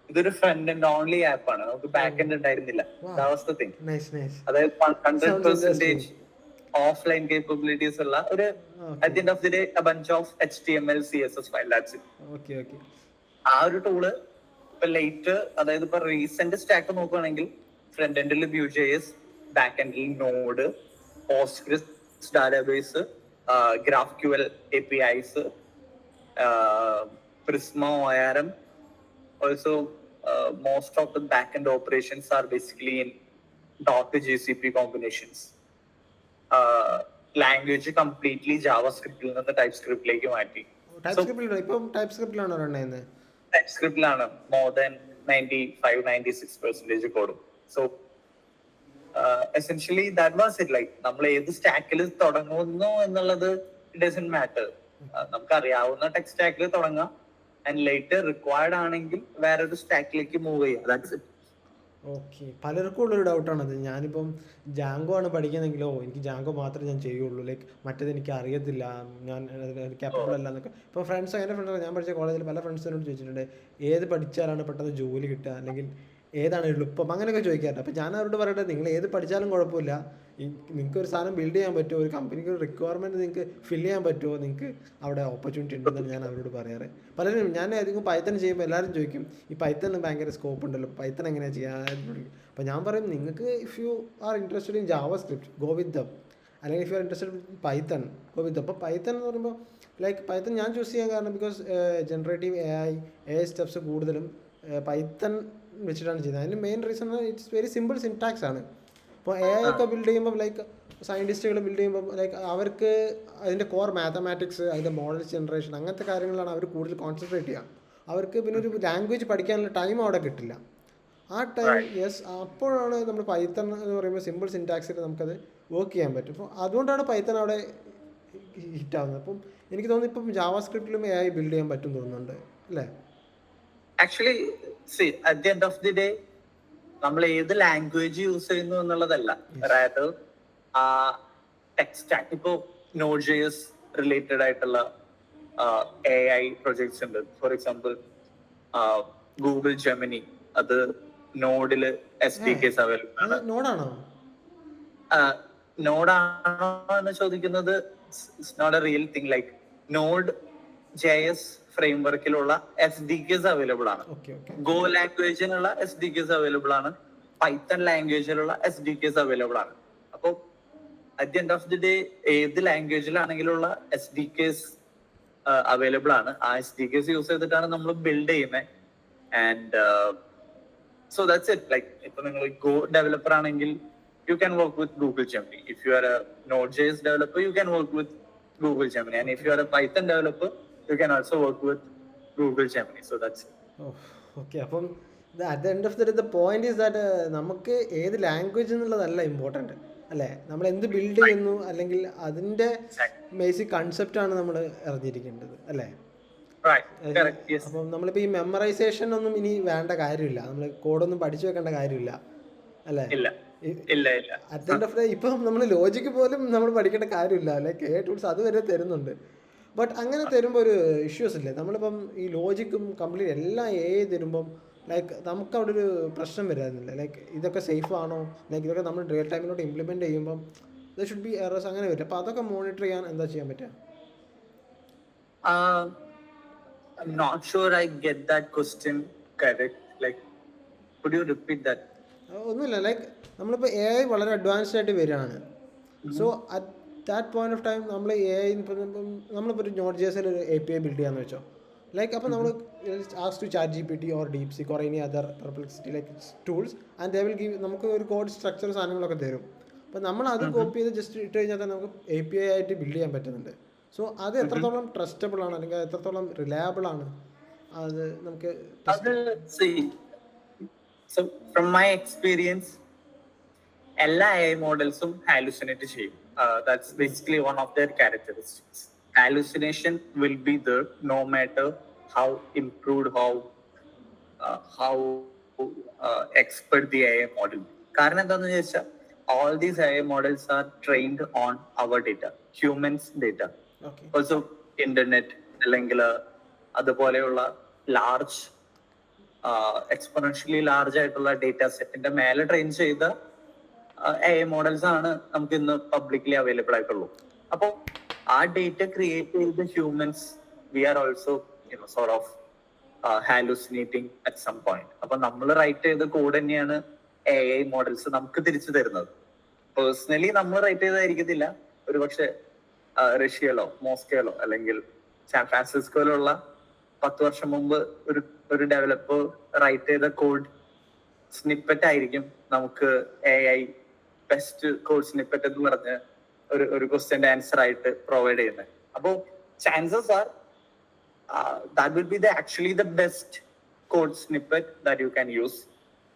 ഇതൊരു ഫ്രണ്ട് എൻഡ് ഓൺലി ആപ്പ് ആണ്, നമുക്ക് ബാക്ക് എൻഡ് ഉണ്ടായിരുന്നില്ല. That the thing. അതായത് 100% ഓഫ്ലൈൻ കേപ്പബിലിറ്റീസ് ഉള്ള ഒരു at the end of the day a bunch of HTML CSS file, that's it. ആ ഒരു ടൂള് ഇപ്പൊ ലേറ്റ്, അതായത് ഇപ്പൊ റീസെന്റ് സ്റ്റാക്ക് നോക്കുകയാണെങ്കിൽ ഫ്രണ്ട് എൻഡിൽ Vue.js, ബാക്ക് എൻഡിൽ node, Postgres database, GraphQL APIs, Prisma ORM. Also, most of the backend operations are basically in Docker GCP combinations. Language completely JavaScript ൽ നിന്ന് TypeScript-ലേക്ക് മാറ്റി. TypeScript-ലാണ് more than 95-96% കോഡും. So essentially that was it. Like നമ്മൾ ഏത് സ്റ്റാക്കിൽ തുടങ്ങുന്നു എന്നുള്ളത് it doesn't matter. നമുക്ക് അറിയാവുന്ന ടെക് സ്റ്റാക്കിൽ തുടങ്ങാം ആൻഡ് ലേറ്റർ റിക്വയർഡ് ആണെങ്കിൽ വേറൊരു സ്റ്റാക്കിലേക്ക് മൂവ് ചെയ്യാം. That's it. ഓക്കെ, പലർക്കും ഉള്ളൊരു ഡൗട്ടാണത്. ഞാനിപ്പം ജാങ്കോ ആണ് പഠിക്കുന്നതെങ്കിലോ എനിക്ക് ജാങ്കോ മാത്രമേ ഞാൻ ചെയ്യുള്ളൂ, ലൈക്ക് മറ്റേത് എനിക്ക് അറിയത്തില്ല, ഞാൻ ക്യാപ്പബിൾ അല്ല എന്നൊക്കെ. ഇപ്പോൾ ഫ്രണ്ട്സ്, എൻ്റെ ഫ്രണ്ട്സ്, ഞാൻ പഠിച്ച കോളേജിൽ പല ഫ്രണ്ട്സിനോട് ചോദിച്ചിട്ടുണ്ട് ഏത് പഠിച്ചാലാണ് പെട്ടെന്ന് ജോലി കിട്ടുക, അല്ലെങ്കിൽ ഏതാണ് എളുപ്പം, അങ്ങനെയൊക്കെ ചോദിക്കാറുണ്ട്. അപ്പോൾ ഞാൻ അവരോട് പറയട്ടെ, നിങ്ങൾ ഏത് പഠിച്ചാലും കുഴപ്പമില്ല, നിങ്ങൾക്ക് ഒരു സാധനം ബിൽഡ് ചെയ്യാൻ പറ്റുമോ, ഒരു കമ്പനിക്ക് ഒരു റിക്വയർമെൻറ്റ് നിങ്ങൾക്ക് ഫില്ല് ചെയ്യാൻ പറ്റുമോ, നിങ്ങൾക്ക് അവിടെ ഓപ്പർച്യൂണിറ്റി ഉണ്ടെന്നാണ് ഞാൻ അവരോട് പറയാറ്. പലരും, ഞാൻ അധികം പൈത്തൺ ചെയ്യുമ്പോൾ എല്ലാവരും ചോദിക്കും ഈ പൈത്തണിന് ഭയങ്കര സ്കോപ്പ് ഉണ്ടല്ലോ, പൈത്തൺ എങ്ങനെയാണ് ചെയ്യാൻ. അപ്പോൾ ഞാൻ പറയും, നിങ്ങൾക്ക് if you are interested in JavaScript, go with them. അല്ലെങ്കിൽ if you are interested in Python, go with them. അപ്പോൾ പൈത്തൺ എന്ന് പറയുമ്പോൾ ലൈക്ക് പൈത്തൺ ഞാൻ ചൂസ് ചെയ്യാൻ കാരണം ബിക്കോസ് ജനറേറ്റീവ് AI സ്റ്റെപ്സ് കൂടുതലും പൈത്തൺ വെച്ചിട്ടാണ് ചെയ്യുന്നത്. അതിൻ്റെ main reason it's very simple syntax ആണ്. ഇപ്പോൾ AI ഒക്കെ ബിൽഡ് ചെയ്യുമ്പോൾ ലൈക്ക് സയൻറ്റിസ്റ്റുകൾ ബിൽഡ് ചെയ്യുമ്പോൾ ലൈക്ക് അവർക്ക് അതിൻ്റെ കോർ മാത്തമാറ്റിക്സ്, അതിൻ്റെ മോഡൽ ജനറേഷൻ, അങ്ങനത്തെ കാര്യങ്ങളാണ് അവർ കൂടുതൽ കോൺസെൻട്രേറ്റ് ചെയ്യുക. അവർക്ക് പിന്നെ ഒരു ലാംഗ്വേജ് പഠിക്കാനുള്ള ടൈം അവിടെ കിട്ടില്ല. ആ ടൈം അപ്പോഴാണ് നമ്മൾ പൈത്തൺ എന്ന് പറയുമ്പോൾ സിമ്പിൾ സിൻടാക്സിൽ നമുക്കത് വർക്ക് ചെയ്യാൻ പറ്റും. അപ്പോൾ അതുകൊണ്ടാണ് പൈത്തൺ അവിടെ ഹിറ്റാവുന്നത്. അപ്പം എനിക്ക് തോന്നുന്നു ഇപ്പം JavaScript-ലും AI ബിൽഡ് ചെയ്യാൻ പറ്റും തോന്നുന്നുണ്ട് അല്ലേ? Actually C at the end of the day നമ്മൾ ഏത് ലാംഗ്വേജ് യൂസ് ചെയ്യുന്നു എന്നുള്ളതല്ല, അതായത് ആ ടെക് സ്റ്റാക്ക്. ഇപ്പോ Node.js റിലേറ്റഡ് ആയിട്ടുള്ള AI പ്രൊജക്ട്സ് ഉണ്ട്. ഫോർ എക്സാമ്പിൾ ഗൂഗിൾ ജെമിനി, അത് നോഡില് SDKs അവൈലബിൾ ആണ്. നോഡാണോ എന്ന് ചോദിക്കുന്നത് it's not a real thing. Like Node.js ഫ്രെയിംവർക്കിലുള്ള SDKs അവൈലബിൾ ആണ്. ഗോ ലാംഗ്വേജിനുള്ള SDKs അവൈലബിൾ ആണ്. പൈത്തൺ ലാംഗ്വേജിലുള്ള SDKs അവൈലബിൾ ആണ്. അപ്പൊ at the end of the day ഏത് ലാംഗ്വേജിലാണെങ്കിലുള്ള SDKs അവൈലബിൾ ആണ്. ആ SDKs യൂസ് ചെയ്തിട്ടാണ് നമ്മൾ ബിൽഡ് ചെയ്യുന്നത്. And so that's it. Like ഇപ്പൊ നിങ്ങൾ ഗോ ഡെവലപ്പർ ആണെങ്കിൽ you can work with Google Gemini. If you are a Node.js developer, you can work with Google Gemini. And if you are a Python developer, you can also work with Google Gemini. So that's it. Okay. അപ്പം at the end of the day, the point is that നമുക്ക് ഏത് language എന്നുള്ളതല്ല important അല്ലേ? നമ്മൾ എന്ത് build ചെയ്യുന്നു അല്ലെങ്കിൽ അതിൻ്റെ ബേസിക് കൺസെപ്റ്റാണ് നമ്മൾ അറിഞ്ഞിരിക്കേണ്ടത് അല്ലേ? അപ്പം നമ്മളിപ്പോൾ ഈ മെമ്മറൈസേഷൻ ഒന്നും ഇനി വേണ്ട കാര്യമില്ല, നമ്മൾ കോഡൊന്നും പഠിച്ചു വെക്കേണ്ട കാര്യമില്ല അല്ലേ? At the end of the day ഇപ്പം നമ്മൾ ലോജിക്ക് പോലും നമ്മൾ പഠിക്കേണ്ട കാര്യമില്ല. ലൈക്ക് AI ടൂൾസ് അതുവരെ തരുന്നുണ്ട്. ബട്ട് അങ്ങനെ തരുമ്പോൾ ഒരു ഇഷ്യൂസ് ഇല്ലേ? നമ്മളിപ്പം ഈ ലോജിക്കും കംപ്ലീറ്റ് എല്ലാം AI തരുമ്പം ലൈക്ക് നമുക്ക് അവിടെ ഒരു പ്രശ്നം വരാനില്ല. ലൈക്ക് ഇതൊക്കെ സേഫ് ആണോ, ലൈക്ക് ഇതൊക്കെ നമ്മൾ റിയൽ ടൈമിലോട്ട് ഇംപ്ലിമെൻറ്റ് ചെയ്യുമ്പം ദ ഷുഡ് ബി എറേഴ്സ് അങ്ങനെ വരും. അപ്പോൾ അതൊക്കെ മോണിറ്റർ ചെയ്യാൻ എന്താ ചെയ്യാൻ പറ്റുക? I'm not sure I get that question correct. Like, could you repeat that? ഒന്നുമില്ല, ലൈക്ക് നമ്മളിപ്പോൾ AI വളരെ അഡ്വാൻസ്ഡ് ആയിട്ട് വരികയാണ്. So at that point of time നമ്മൾ AI നമ്മളിപ്പോൾ ഒരു Node.js-ൽ ഒരു API ബിൽഡ് ചെയ്യാന്ന് വെച്ചോ. ലൈക്ക് അപ്പോൾ നമ്മൾ ask to ChatGPT or DeepSeek or any other Perplexity like tools and they will give നമുക്ക് ഒരു കോഡ് സ്ട്രക്ചർ സാധനങ്ങളൊക്കെ തരും. അപ്പോൾ നമ്മൾ അത് കോപ്പി ചെയ്ത് ജസ്റ്റ് ഇട്ട് കഴിഞ്ഞാൽ തന്നെ നമുക്ക് API ആയിട്ട് ബിൽഡ് ചെയ്യാൻ പറ്റുന്നുണ്ട്. സോ അത് എത്രത്തോളം ട്രസ്റ്റബിൾ ആണ് അല്ലെങ്കിൽ എത്രത്തോളം റിലയബിൾ ആണ്, അത് നമുക്ക് അത് see, so from my experience, എല്ലാ AI മോഡൽസും ഹാലുസിനേറ്റ് ചെയ്യും. That's basically one of their characteristics. Hallucination will be there no matter how improved, how expert the AI model. കാരണം എന്താണെന്ന് ചോദിച്ചാൽ all these AI models are trained on our data, humans data. Okay also internet അല്ലെങ്കിൽ അതുപോലെയുള്ള large exponentially large ആയിട്ടുള്ള data സെറ്റിന്റെ മേലെ train ചെയ്ത AI models ആണ് നമുക്ക് ഇന്ന് പബ്ലിക്കലി അവൈലബിൾ ആയിട്ടുള്ളൂ. അപ്പോൾ ആ ഡേറ്റ ക്രിയേറ്റ് ചെയ്ത humans we are also sort of hallucinating at some point. അപ്പൊ നമ്മൾ റൈറ്റ് ചെയ്ത കോഡ് തന്നെയാണ് AI മോഡൽസ് നമുക്ക് തിരിച്ചു തരുന്നത്. പേഴ്സണലി നമ്മൾ റൈറ്റ് ചെയ്തതായിരിക്കത്തില്ല, ഒരു പക്ഷെ റഷ്യയിലോ മോസ്കോയിലോ അല്ലെങ്കിൽ സാൻ ഫ്രാൻസിസ്കോയിലുള്ള 10 വർഷം മുമ്പ് ഒരു ഡെവലപ്പർ റൈറ്റ് ചെയ്ത കോഡ് സ്നിപ്പറ്റ് ആയിരിക്കും നമുക്ക് AI ബെസ്റ്റ് കോഡ് സ്നിപ്പറ്റ് എന്ന് പറഞ്ഞ് ഒരു ക്വസ്റ്റ്യന്റെ ആൻസർ ആയിട്ട് പ്രൊവൈഡ് ചെയ്യുന്നത്. അപ്പോൾ chances are that will be actually the best code snippet that you can use.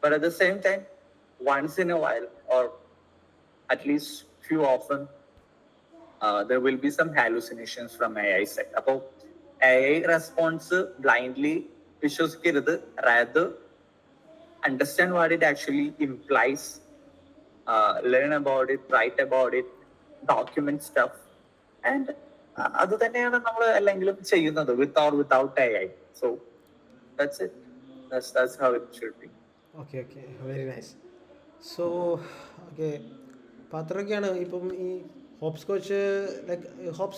But at the same time, once in a while, or at least few often, there will be some hallucinations from AI side. അപ്പോൾ AI response blindly വിശ്വസിക്കരുത്, rather understand what it actually implies, learn about it, write about it, document stuff, and അത് തന്നെയാണ് നമ്മൾ അല്ലെങ്കിലും ചെയ്യുന്നത് with or without AI. So that's it. That's how it should be. Okay okay very nice. So okay അപ്പോൾ അത്രയൊക്കെയാണ്. ഇപ്പം ഈ hops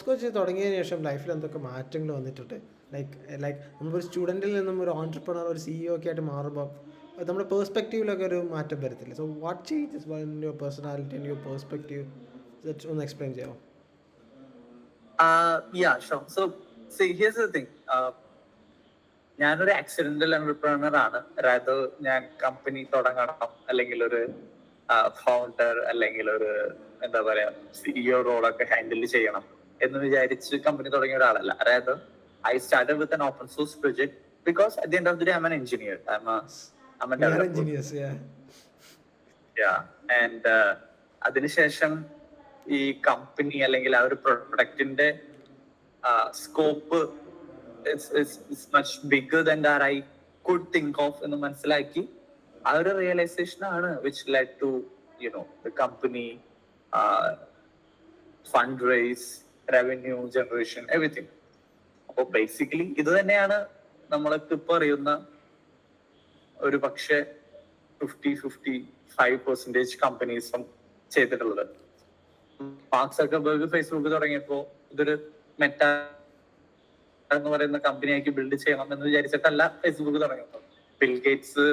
coach തുടങ്ങിയതിന് ശേഷം ലൈഫിൽ എന്തൊക്കെ മാറ്റങ്ങൾ വന്നിട്ടുണ്ട്? നമ്മളൊരു സ്റ്റുഡൻറ്റിൽ നിന്നും ഒരു ഓൺട്രപ്രണർ, ഒരു CEO ഒക്കെ ആയിട്ട് മാറുമ്പോൾ നമ്മുടെ പേഴ്സ്പെക്റ്റീവിലൊക്കെ ഒരു മാറ്റം വരത്തില്ല. So what changes in your personality and your perspective? ഒന്ന് എക്സ്പ്ലെയിൻ ചെയ്യാമോ? Yeah, sure. So, see, here's the thing. ഞാനൊരു ആക്സിഡന്റൽ എന്റർപ്രണർ ആണ്. റാദർ ഞാൻ കമ്പനി തുടങ്ങണം അല്ലെങ്കിൽ ഒരു ഫൗണ്ടർ അല്ലെങ്കിൽ ഒരു എന്താ പറയാ CEO റോളൊക്കെ ഹാൻഡിൽ ചെയ്യണം എന്ന് വിചാരിച്ച് കമ്പനി തുടങ്ങിയ ഒരാളല്ല. Rather I started with an open source project because at the end of the day I'm an engineer. I'm a developer. Engineers, yeah. Yeah. And അതിനുശേഷം ഈ കമ്പനി അല്ലെങ്കിൽ ആ ഒരു പ്രൊഡക്റ്റിന്റെ scope is much bigger than that I could think of എന്ന് മനസ്സിലാക്കി ആ ഒരു realisation ആണ് which led to the company fundraise, revenue generation, everything. അപ്പോൾ ബേസിക്കലി ഇത് തന്നെയാണ് നമ്മൾക്ക് ഇപ്പൊ അറിയുന്ന ഒരു പക്ഷെ 50-55% കമ്പനീസും ചെയ്തിട്ടുള്ളത്. മാർക്ക് സക്കർബർഗ് ഫേസ്ബുക്ക് തുടങ്ങിയപ്പോ ഇതൊരു മെറ്റ എന്ന് പറയുന്ന കമ്പനിയാക്കി ബിൽഡ് ചെയ്യണം എന്ന് വിചാരിച്ചിട്ടല്ല ഫേസ്ബുക്ക് തുടങ്ങിയപ്പോ. Bill Gates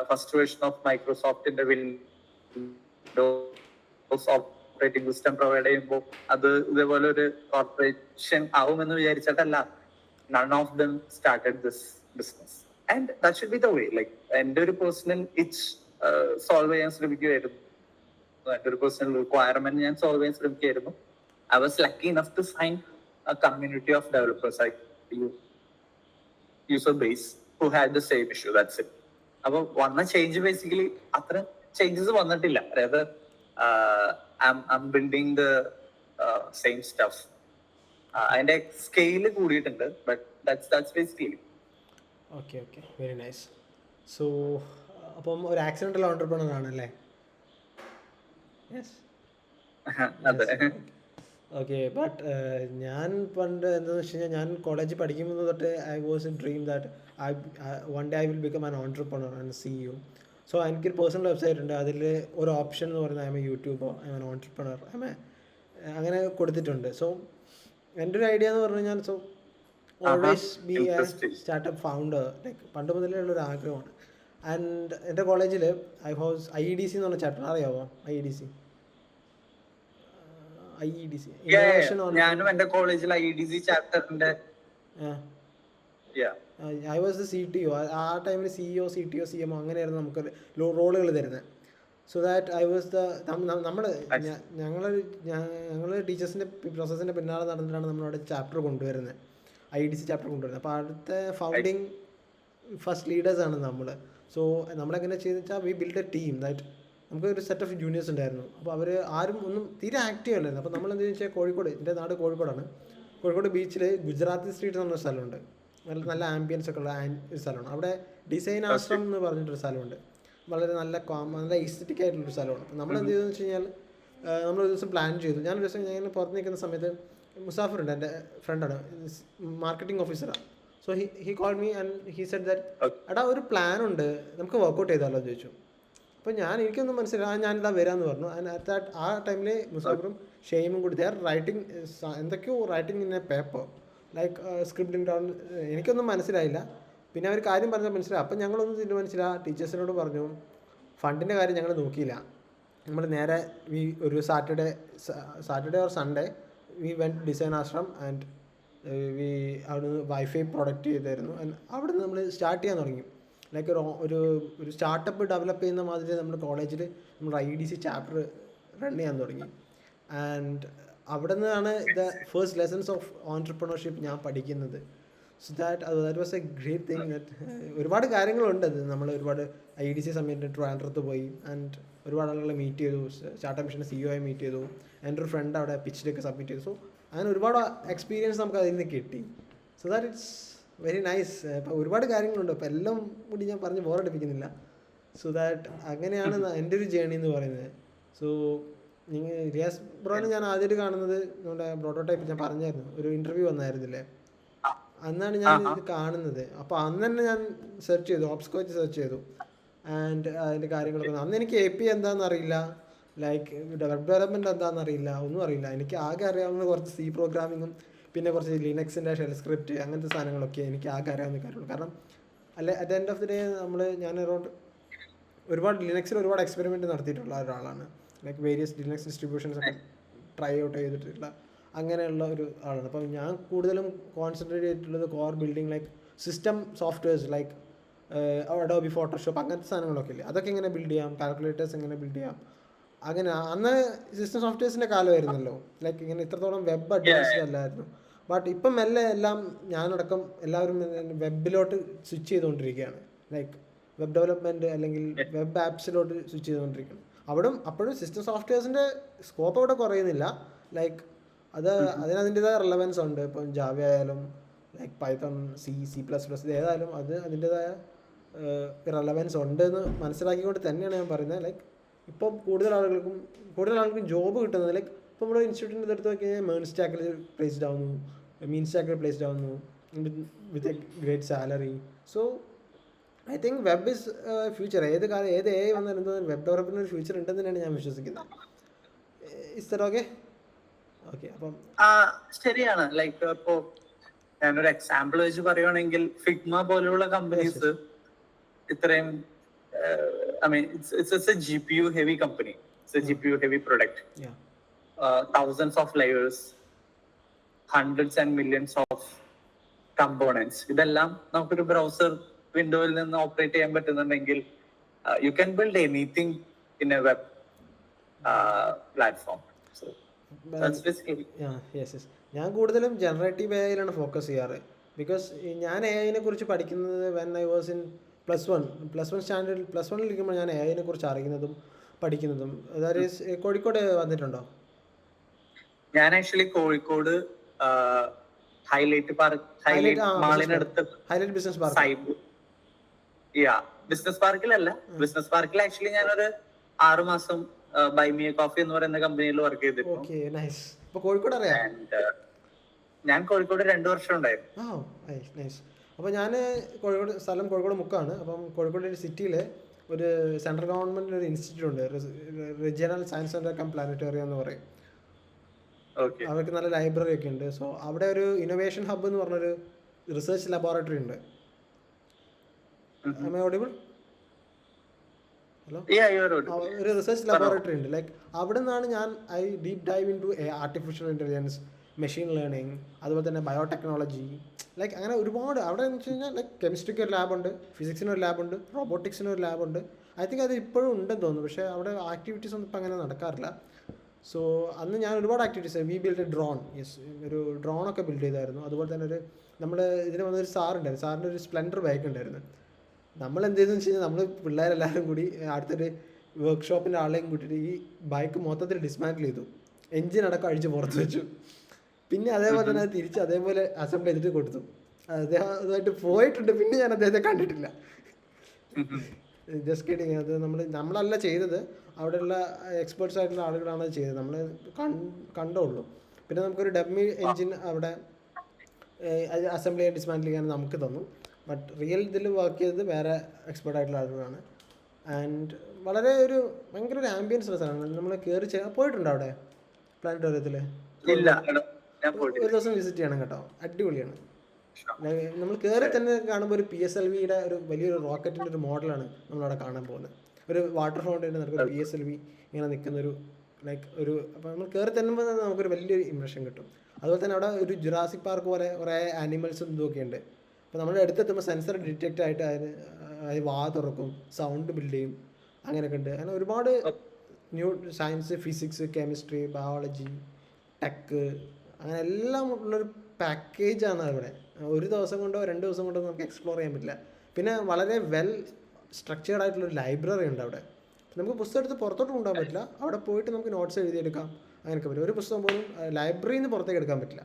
first version of മൈക്രോസോഫ്റ്റിന്റെ വിൻഡോസ് ഓപ്പറേറ്റിംഗ് സിസ്റ്റം പ്രൊവൈഡ് ചെയ്യുമ്പോൾ അത് ഇതേപോലെ ഒരു കോർപ്പറേഷൻ ആവുമെന്ന് വിചാരിച്ചിട്ടല്ല. None of them started this business and that should be the way. Like എന്റെ ഒരു പേഴ്സണൽ ഇറ്റ്സ് സോൾവ് ചെയ്യാൻ ശ്രമിക്കുകയായിരുന്നു. എന്റെ ഒരു പേഴ്സണൽ റിക്വയർമെന്റ് ഞാൻ സോൾവ് ചെയ്യാൻ ശ്രമിക്കുകയായിരുന്നു. I was lucky enough to find a community of developers, like user base, who had the same issue. That's it. അപ്പോൾ വന്ന ചേഞ്ച് ബേസിക്കലി അത്ര ചേഞ്ചസ് വന്നിട്ടില്ല. അതായത് I'm building the same stuff. അതിന്റെ scale കൂടിയിട്ടുണ്ട്, but that's basically. Okay okay very nice. So അപ്പം ഒരു accidental entrepreneur ആണല്ലേ? യെസ്. അതെ. ഓക്കെ. ബട്ട് ഞാൻ പണ്ട് എന്താണെന്ന് വെച്ച് കഴിഞ്ഞാൽ ഞാൻ കോളേജിൽ പഠിക്കുമ്പോൾ തൊട്ട് I was A dream that one day I will become an entrepreneur and CEO. So എനിക്കൊരു പേഴ്സണൽ വെബ്സൈറ്റ് ഉണ്ട്. അതിൽ ഒരു ഓപ്ഷൻ എന്ന് പറയുന്നത് I M A YouTuber, I M N entrepreneur, അങ്ങനെ കൊടുത്തിട്ടുണ്ട്. സോ എൻ്റെ ഒരു ഐഡിയ എന്ന് പറഞ്ഞു കഴിഞ്ഞാൽ so always be A startup founder. Like പണ്ട് മുതലേ ഉള്ളൊരു ആഗ്രഹമാണ്. ആൻഡ് എൻ്റെ കോളേജിൽ IEDC എന്ന് പറഞ്ഞ ചാപ്റ്റർ അറിയാമോ? IEDC ഞാനും എന്റെ കോളേജിൽ IEDC ചാപ്റ്ററിന്റെ ഐ വാസ് ദ CTO. ആ ടൈമിൽ CEO, CTO, CMO അങ്ങനെയായിരുന്നു നമുക്ക് റോളുകൾ തരുന്നത്. സോ ദാറ്റ് ഐ വാസ് ഞങ്ങൾ ടീച്ചേഴ്സിൻ്റെ പ്രോസസ്സിൻ്റെ പിന്നാലെ നടന്നിട്ടാണ് നമ്മളവിടെ ചാപ്റ്റർ കൊണ്ടുവരുന്നത്. IDC ചാപ്റ്റർ കൊണ്ടുവരുന്നത്. അപ്പോൾ അടുത്ത ഫൗണ്ടിങ് ഫസ്റ്റ് ലീഡേഴ്സാണ് നമ്മൾ. സോ നമ്മളെങ്ങനെ ചെയ്തെന്ന് വെച്ചാൽ we build A team that നമുക്ക് ഒരു സെറ്റ് ഓഫ് ജൂനിയേഴ്സ് ഉണ്ടായിരുന്നു. അപ്പോൾ അവർ ആരും ഒന്നും തീരെ ആക്റ്റീവ് അല്ലായിരുന്നു. അപ്പോൾ നമ്മൾ എന്താണെന്ന് വെച്ചാൽ കോഴിക്കോട്, എൻ്റെ നാട് കോഴിക്കോടാണ്. കോഴിക്കോട് ബീച്ചിൽ ഗുജറാത്തി സ്ട്രീറ്റ് എന്ന് പറഞ്ഞ സ്ഥലമുണ്ട്. നല്ല നല്ല ആംബിയൻസ് ഒക്കെ ഉള്ള ഒരു സ്ഥലമാണ്. അവിടെ ഡിസൈൻ ആശ്രം എന്ന് പറഞ്ഞിട്ടൊരു സ്ഥലമുണ്ട്. വളരെ നല്ല നല്ല എസ്തെറ്റിക് ആയിട്ടുള്ളൊരു സ്ഥലമാണ്. അപ്പോൾ നമ്മൾ എന്ത് ചെയ്തെന്ന് വെച്ച് കഴിഞ്ഞാൽ നമ്മളൊരു ദിവസം പ്ലാൻ ചെയ്തു. ഞാനൊരു ദിവസം ഞാൻ പുറത്ത് നിൽക്കുന്ന സമയത്ത് മുസാഫർ ഉണ്ട്, എൻ്റെ ഫ്രണ്ടാണ്, മാർക്കറ്റിംഗ് ഓഫീസറാണ്. So he call me and he said that എടാ ഒരു പ്ലാൻ ഉണ്ട്, നമുക്ക് വർക്കൗട്ട് ചെയ്താലോ എന്ന് ചോദിച്ചു. അപ്പോൾ എനിക്കൊന്നും മനസ്സിലായി, ഞാനിതാ വരാമെന്ന് പറഞ്ഞു. ആൻഡ് അറ്റ് ദാറ്റ് ആ ടൈമിൽ മുസാഫറും ഷെയ്മും കൂടി ദേ ആർ റൈറ്റിംഗ് എന്തൊക്കെയോ writing in A paper like scripting down. എനിക്കൊന്നും മനസ്സിലായില്ല. പിന്നെ അവർ കാര്യം പറഞ്ഞാൽ മനസ്സിലായി. അപ്പം ഞങ്ങളൊന്നും തീരുമാനിച്ചില്ല. ടീച്ചേഴ്സിനോട് പറഞ്ഞു ഫണ്ടിൻ്റെ കാര്യം ഞങ്ങൾ നോക്കിയില്ല. നമ്മൾ നേരെ ഒരു Saturday or Sunday we went design Ashram and അവിടുന്ന് വൈഫൈ പ്രൊഡക്റ്റ് ചെയ്തായിരുന്നു. ആൻഡ് അവിടുന്ന് നമ്മൾ സ്റ്റാർട്ട് ചെയ്യാൻ തുടങ്ങി. ലൈക്ക് ഒരു സ്റ്റാർട്ടപ്പ് ഡെവലപ്പ് ചെയ്യുന്ന മാതിരി നമ്മുടെ കോളേജിൽ നമ്മൾ IDC ചാപ്റ്റർ റൺ ചെയ്യാൻ തുടങ്ങി. ആൻഡ് അവിടെ നിന്നാണ് ഫസ്റ്റ് ലെസൺസ് ഓഫ് ഓൺട്രപ്രണർഷിപ്പ് ഞാൻ പഠിക്കുന്നത്. So that was A great thing. ഒരുപാട് കാര്യങ്ങളുണ്ട്. അത് നമ്മൾ ഒരുപാട് IDC സമയത്ത് ട്രിവാൻഡ്രത്ത് പോയി ആൻഡ് ഒരുപാട് ആളുകളെ മീറ്റ് ചെയ്തു. സ്റ്റാർട്ടപ്പ് മിഷൻ്റെ CEO മീറ്റ് ചെയ്തു. എൻ്റെ ഒരു ഫ്രണ്ട് അവിടെ പിച്ചിലൊക്കെ സബ്മിറ്റ് ചെയ്തു. സോ അങ്ങനെ ഒരുപാട് എക്സ്പീരിയൻസ് നമുക്ക് അതിൽ നിന്ന് കിട്ടി. So that it's very nice. ഇപ്പോൾ ഒരുപാട് കാര്യങ്ങളുണ്ട്. അപ്പോൾ എല്ലാം കൂടി ഞാൻ പറഞ്ഞ് ബോറടിപ്പിക്കുന്നില്ല. സോ ദാറ്റ് അങ്ങനെയാണ് എൻ്റെ ഒരു ജേണി എന്ന് പറയുന്നത്. സോ റിയാസ് ബ്രോനെ ഞാൻ ആദ്യമായിട്ട് കാണുന്നത് നമ്മുടെ പ്രോട്ടോടൈപ്പ് ഞാൻ പറഞ്ഞായിരുന്നു, ഒരു ഇൻ്റർവ്യൂ വന്നായിരുന്നില്ലേ, അന്നാണ് ഞാൻ ഇത് കാണുന്നത്. അപ്പോൾ അന്ന് തന്നെ ഞാൻ സെർച്ച് ചെയ്തു, ഹോപ്സ്കോച്ച് സെർച്ച് ചെയ്തു. ആൻഡ് അതിൻ്റെ കാര്യങ്ങളൊക്കെ അന്ന് എനിക്ക് AP എന്താണെന്ന് അറിയില്ല, ലൈക്ക് വെബ് ഡെവലപ്മെൻറ്റ് എന്താണെന്ന് അറിയില്ല, ഒന്നും അറിയില്ല. എനിക്ക് ആകെ അറിയാവുന്ന കുറച്ച് C പ്രോഗ്രാമിങ്ങും പിന്നെ കുറച്ച് ലിനക്സിൻ്റെ ഷെൽ സ്ക്രിപ്റ്റ് അങ്ങനത്തെ സാധനങ്ങളൊക്കെ എനിക്ക് ആകെ അറിയാവുന്ന കാര്യമുള്ളൂ. കാരണം at the end of the day ഞാൻ അറൗണ്ട് ഒരുപാട് ലിനക്സിൽ ഒരുപാട് എക്സ്പെരിമെൻറ്റ് നടത്തിയിട്ടുള്ള ഒരാളാണ്. ലൈക്ക് വേരിയസ് ലിനക്സ് ഡിസ്ട്രിബ്യൂഷൻസ് ഒക്കെ ട്രൈ ഔട്ട് ചെയ്തിട്ടുള്ള അങ്ങനെയുള്ള ഒരു ആളാണ്. അപ്പം ഞാൻ കൂടുതലും കോൺസെൻട്രേറ്റ് ചെയ്തിട്ടുള്ളത് core building like system softwares like Adobe Photoshop അങ്ങനത്തെ സാധനങ്ങളൊക്കെ ഇല്ലേ, അതൊക്കെ എങ്ങനെ ബിൽഡ് ചെയ്യാം, കാൽക്കുലേറ്റേഴ്സ് എങ്ങനെ ബിൽഡ് ചെയ്യാം, അങ്ങനെ. അന്ന് സിസ്റ്റം സോഫ്റ്റ്വെയർസിൻ്റെ കാലമായിരുന്നല്ലോ. ലൈക്ക് ഇങ്ങനെ ഇത്രത്തോളം വെബ് അഡ്വാൻസ്ഡ് അല്ലായിരുന്നു. ബട്ട് ഇപ്പം മെല്ലെ എല്ലാം ഞാനടക്കം എല്ലാവരും വെബിലോട്ട് സ്വിച്ച് ചെയ്തുകൊണ്ടിരിക്കുകയാണ്. ലൈക്ക് വെബ് ഡെവലപ്മെൻറ്റ് അല്ലെങ്കിൽ വെബ് ആപ്സിലോട്ട് സ്വിച്ച് ചെയ്തുകൊണ്ടിരിക്കുകയാണ്. അപ്പോഴും സിസ്റ്റം സോഫ്റ്റ്വെയർസിൻ്റെ സ്കോപ്പ് അവിടെ കുറയുന്നില്ല. ലൈക്ക് അതിനതിൻ്റെതായ റെലവൻസ് ഉണ്ട്. ഇപ്പം ജാവ ആയാലും ലൈക്ക് പൈത്തൺ, C++, ഇത് ഏതായാലും അതിൻ്റെതായ റെലവൻസ് ഉണ്ടെന്ന് മനസ്സിലാക്കിക്കൊണ്ട് തന്നെയാണ് ഞാൻ പറയുന്നത്. ലൈക്ക് ഇപ്പം കൂടുതൽ ആളുകൾക്കും ജോബ് കിട്ടുന്നത് ലൈക്ക് ഇപ്പോൾ നമ്മുടെ ഇൻസ്റ്റിറ്റ്യൂട്ടിൻ്റെ അടുത്ത് നോക്കി കഴിഞ്ഞാൽ മേൺ സ്റ്റാക്കിൽ പ്ലേസ്ഡ് ആവുന്നു, മീൻ സ്റ്റാക്കിൽ പ്ലേസ്ഡ് ആവുന്നു with a great salary. So I think web is future. ഏത് AI വന്നാലും എന്തോ വെബ് ഡെവലപ്മെൻറ്റിന് ഒരു ഫ്യൂച്ചർ ഉണ്ടെന്ന് തന്നെയാണ് ഞാൻ വിശ്വസിക്കുന്നത്. Is that okay? ഓക്കെ, അപ്പം ശരിയാണ്. ലൈക്ക് ഇപ്പോ ഞാനൊരു എക്സാമ്പിൾ വെച്ച് പറയുവാണെങ്കിൽ ഫിഗ്മ പോലെയുള്ള കമ്പനീസ് ഇത്രയും it's a GPU heavy company. It's a GPU heavy product. Yeah. Thousands of layers, hundreds and millions of components. ഇതെല്ലാം നമുക്കൊരു ബ്രൗസർ വിൻഡോയിൽ നിന്ന് ഓപ്പറേറ്റ് ചെയ്യാൻ പറ്റുന്നുണ്ടെങ്കിൽ you can build anything in a web platform. So that's basically. Yes. ഞാൻ കൂടുതലും generative AIയിലാണ് focus ചെയ്യാറ്. Because ഞാൻ AIനെ കുറിച്ച് പഠിക്കുന്നത് when I was in +1 standard +1 ഇരിക്കുമ്പോൾ ഞാൻ AIനെ കുറിച്ച് അറിയുന്നതും പഠിക്കുന്നതും. ദാറ്റ് ഈസ് കോഴിക്കോട് വന്നിട്ടുണ്ടോ? ഞാൻ ആക്ച്വലി കോഴിക്കോട് ഹൈലൈറ്റ് മാളിനടുത്ത് ഹൈലൈറ്റ് ബിസിനസ് പാർക്ക്. ബിസിനസ് പാർക്കിലല്ല, ബിസിനസ് പാർക്കിൽ ആക്ച്വലി ഞാനൊരു 6 മാസം ബൈ മി കോഫി എന്ന് പറയുന്ന കമ്പനിയിൽ വർക്ക് ചെയ്തിരുന്നു. കോഴിക്കോട് അറിയാം. ഞാൻ കോഴിക്കോട് 2 വർഷം ഉണ്ടായിരുന്നു. അപ്പോൾ ഞാൻ കോഴിക്കോട് മുക്കാണ്. അപ്പം കോഴിക്കോട് സിറ്റിയിൽ ഒരു സെൻട്രൽ ഗവൺമെൻറ് ഒരു ഇൻസ്റ്റിറ്റ്യൂട്ട് ഉണ്ട്, regional science centre cum planetarium എന്ന് പറയും. അവർക്ക് നല്ല ലൈബ്രറി ഒക്കെ ഉണ്ട്. സോ അവിടെ ഒരു ഇന്നോവേഷൻ ഹബ്ബ് എന്ന് പറഞ്ഞൊരു റിസർച്ച് ലബോറട്ടറി ഉണ്ട്. Am I audible? ഹലോ, ഒരു റിസർച്ച് ലബോറട്ടറി ഉണ്ട്. ലൈക്ക് അവിടെ നിന്നാണ് ഞാൻ deep dive into artificial intelligence, machine learning, അതുപോലെ തന്നെ ബയോടെക്നോളജി, ലൈക്ക് അങ്ങനെ ഒരുപാട്. അവിടെ എന്ന് വെച്ച് കഴിഞ്ഞാൽ ലൈക്ക് കെമിസ്ട്രിക്ക് ഒരു ലാബുണ്ട്, ഫിസിക്സിന് ഒരു ലാബുണ്ട്, റോബോട്ടിക്സിന് ഒരു ലാബുണ്ട്. ഐ തിങ്ക് അത് ഇപ്പോഴും ഉണ്ടെന്ന് തോന്നുന്നു. പക്ഷേ അവിടെ ആക്ടിവിറ്റീസ് ഒന്നും ഇപ്പം അങ്ങനെ നടക്കാറില്ല. സോ അന്ന് ഞാൻ ഒരുപാട് activities we build A drone. Yes, ഒരു ഡ്രോണൊക്കെ ബിൽഡ് ചെയ്തായിരുന്നു. അതുപോലെ തന്നെ ഒരു നമ്മൾ ഇതിന് വന്നൊരു സാറുണ്ടായിരുന്നു. സാറിൻ്റെ ഒരു സ്പ്ലെൻഡർ ബൈക്ക് ഉണ്ടായിരുന്നു. നമ്മൾ എന്ത് ചെയ്തെന്ന് വെച്ച് കഴിഞ്ഞാൽ നമ്മൾ പിള്ളേരെല്ലാവരും കൂടി അടുത്തൊരു വർക്ക്ഷോപ്പിൻ്റെ ആളെയും കൂട്ടിയിട്ട് ഈ ബൈക്ക് മൊത്തത്തിൽ ഡിസ്മാൻറ്റിൽ ചെയ്തു. എൻജിൻ അടക്കം അഴിച്ച് പുറത്ത് വെച്ചു. പിന്നെ അതേപോലെ തന്നെ അത് തിരിച്ച് അതേപോലെ അസംബിൾ ചെയ്തിട്ട് കൊടുത്തു. അദ്ദേഹം അതുമായിട്ട് പോയിട്ടുണ്ട്. പിന്നെ ഞാൻ അദ്ദേഹത്തെ കണ്ടിട്ടില്ല. Just kidding. അത് നമ്മളല്ല ചെയ്തത്, അവിടെയുള്ള എക്സ്പേർട്സ് ആയിട്ടുള്ള ആളുകളാണ് അത് ചെയ്തത്. നമ്മൾ കണ്ടുള്ളൂ. പിന്നെ നമുക്കൊരു ഡമ്മി എൻജിൻ അവിടെ അസംബിൾ ചെയ്യാൻ ഡിസ്മാൻറ്റിൽ ചെയ്യാൻ നമുക്ക് തന്നു. ബട്ട് റിയൽ ഇതിൽ വർക്ക് ചെയ്തത് വേറെ എക്സ്പേർട്ട് ആയിട്ടുള്ള ആളുകളാണ്. ആൻഡ് വളരെ ഒരു ഭയങ്കര ഒരു ആംബിയൻസ് ഉള്ള സ്ഥലമാണ്. നമ്മൾ കയറി പോയിട്ടുണ്ടോ അവിടെ പ്ലാനറ്റോറിയത്തിൽ? ഒരു ദിവസം വിസിറ്റ് ചെയ്യണം കേട്ടോ, അടിപൊളിയാണ്. നമ്മൾ കയറി തന്നെ കാണുമ്പോൾ ഒരു PSLVയുടെ ഒരു വലിയൊരു റോക്കറ്റിൻ്റെ ഒരു മോഡലാണ് നമ്മളവിടെ കാണാൻ പോകുന്നത്. ഒരു വാട്ടർ ഫൗണ്ടൈൻ്റെ നടക്കുന്ന PSLV ഇങ്ങനെ നിൽക്കുന്നൊരു ലൈക്ക് ഒരു, അപ്പോൾ നമ്മൾ കയറി തന്നുമ്പോൾ നമുക്കൊരു വലിയൊരു ഇംപ്രഷൻ കിട്ടും. അതുപോലെ തന്നെ അവിടെ ഒരു ജുറാസിക് പാർക്ക് പോലെ കുറേ ആനിമൽസും ഇതൊക്കെ ഉണ്ട്. അപ്പോൾ നമ്മൾ അടുത്തെത്തുമ്പോൾ സെൻസർ ഡിറ്റക്റ്റ് ആയിട്ട് അതിന് വാ തുറക്കും, സൗണ്ട് ബിൽഡ് ചെയ്യും, അങ്ങനെയൊക്കെ ഉണ്ട്. അങ്ങനെ ഒരുപാട് new science, physics, chemistry, biology, tech, അങ്ങനെ എല്ലാം ഉള്ളൊരു പാക്കേജാണ് അവിടെ. ഒരു ദിവസം കൊണ്ടോ 2 ദിവസം കൊണ്ടോ നമുക്ക് എക്സ്പ്ലോർ ചെയ്യാൻ പറ്റില്ല. പിന്നെ വളരെ വെൽ സ്ട്രക്ചേർഡ് ആയിട്ടുള്ളൊരു ലൈബ്രറി ഉണ്ട് അവിടെ. നമുക്ക് പുസ്തകം എടുത്ത് പുറത്തോട്ട് കൊണ്ടുപോകാൻ പറ്റില്ല. അവിടെ പോയിട്ട് നമുക്ക് നോട്ട്സ് എഴുതിയെടുക്കാം, അങ്ങനെയൊക്കെ പറ്റും. ഒരു പുസ്തകം പോലും ലൈബ്രറിയിൽ നിന്ന് പുറത്തേക്ക് എടുക്കാൻ പറ്റില്ല.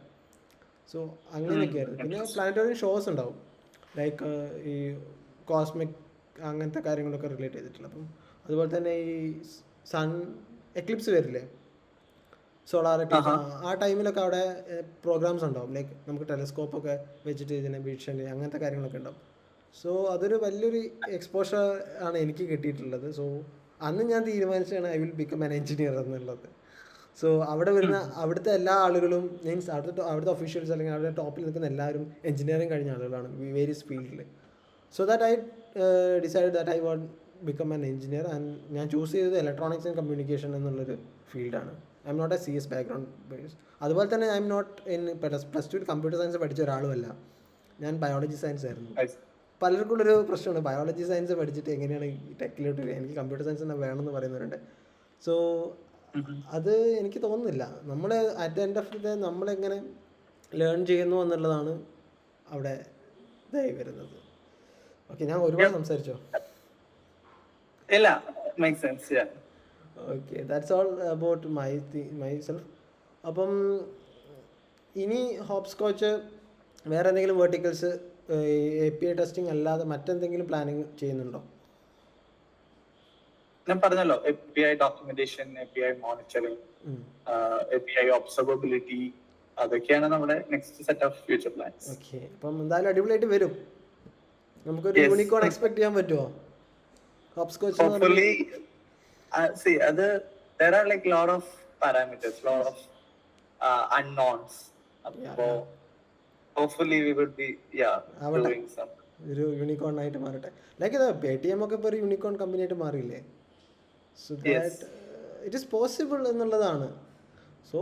സോ അങ്ങനെയൊക്കെയായിരുന്നു. പിന്നെ പ്ലാനറ്റോറിയം ഷോസ് ഉണ്ടാവും, ലൈക്ക് ഈ കോസ്മിക് അങ്ങനത്തെ കാര്യങ്ങളൊക്കെ റിലേറ്റ് ചെയ്തിട്ടുള്ള. അപ്പം അതുപോലെ തന്നെ ഈ സൺ എക്ലിപ്സ് വരില്ലേ, സോളാർ എക്ലിപ്സ്, ആ ടൈമിലൊക്കെ അവിടെ പ്രോഗ്രാംസ് ഉണ്ടാവും. ലൈക്ക് നമുക്ക് ടെലസ്കോപ്പൊക്കെ വെച്ചിട്ട് ഇതിനെ വീക്ഷണം അങ്ങനത്തെ കാര്യങ്ങളൊക്കെ ഉണ്ടാവും. സോ അതൊരു വലിയൊരു എക്സ്പോഷർ ആണ് എനിക്ക് കിട്ടിയിട്ടുള്ളത്. സോ അന്ന് ഞാൻ തീരുമാനിച്ചാണ് I will become an engineer എന്നുള്ളത്. സോ അവിടെ വരുന്ന അവിടുത്തെ എല്ലാ ആളുകളും മീൻസ് അവിടുത്തെ ഒഫീഷ്യൽസ് അല്ലെങ്കിൽ അവിടെ ടോപ്പിൽ നിൽക്കുന്ന എല്ലാവരും എഞ്ചിനീയറിങ് കഴിഞ്ഞ ആളുകളാണ് വേരിയസ് ഫീൽഡിൽ. So that I decide that I want become an engineer. And ഞാൻ ചൂസ് ചെയ്തത് ഇലക്ട്രോണിക്സ് ആൻഡ് കമ്മ്യൂണിക്കേഷൻ എന്നുള്ളൊരു ഫീൽഡാണ്. I'm not a CS background base. അതുപോലെ തന്നെ I'm not in +2 computer science പഠിച്ച ഒരാളുമല്ല. ഞാൻ ബയോളജി സയൻസ് ആയിരുന്നു. പലർക്കും ഉള്ളൊരു പ്രശ്നമാണ്, ബയോളജി സയൻസ് പഠിച്ചിട്ട് എങ്ങനെയാണ് ടെക്കിലോട്ട് വരിക. എനിക്ക് കമ്പ്യൂട്ടർ സയൻസ് തന്നെ വേണമെന്ന് പറയുന്നവരുണ്ട്. സോ അത് എനിക്ക് തോന്നുന്നില്ല. നമ്മൾ at the end of the നമ്മളെങ്ങനെ ലേൺ ചെയ്യുന്നു എന്നുള്ളതാണ് അവിടെ ഇതായി വരുന്നത്. ഓക്കെ, ഞാൻ ഒരുപാട് സംസാരിച്ചോ? ഇല്ല, make sense. Okay, that's all about myself. അപ്പം ഇനി ഹോപ്പ് സ്കോച്ച് വേറെ എന്തെങ്കിലും വെർട്ടിക്കൽസ് API ടെസ്റ്റിംഗ് അല്ലാതെ മറ്റെന്തെങ്കിലും പ്ലാനിങ് ചെയ്യുന്നുണ്ടോ? ഞാൻ പറഞ്ഞല്ലോ, API documentation, API monitoring, API observability, അതൊക്കെയാണ് നമ്മുടെ next set of future plans. Okay, അപ്പം എന്തായാലും അടിപൊളിയായിട്ട് വരും. നമുക്കൊരു യൂണിക്കോൺ എക്സ്പെക്ട് ചെയ്യാൻ പറ്റുമോ Hoppscotch? Hopefully, see, there are like lot of parameters, lot of unknowns. So hopefully we would be doing some. ഒരു യൂണിക്കോൺ ആയിട്ട് മാറട്ടെ. ലൈക്ക് ഇത് Paytm ഒക്കെ ഇപ്പോൾ ഒരു യൂണിക്കോൺ കമ്പനി ആയിട്ട് മാറിയില്ലേ? So that it is possible എന്നുള്ളതാണ്. സോ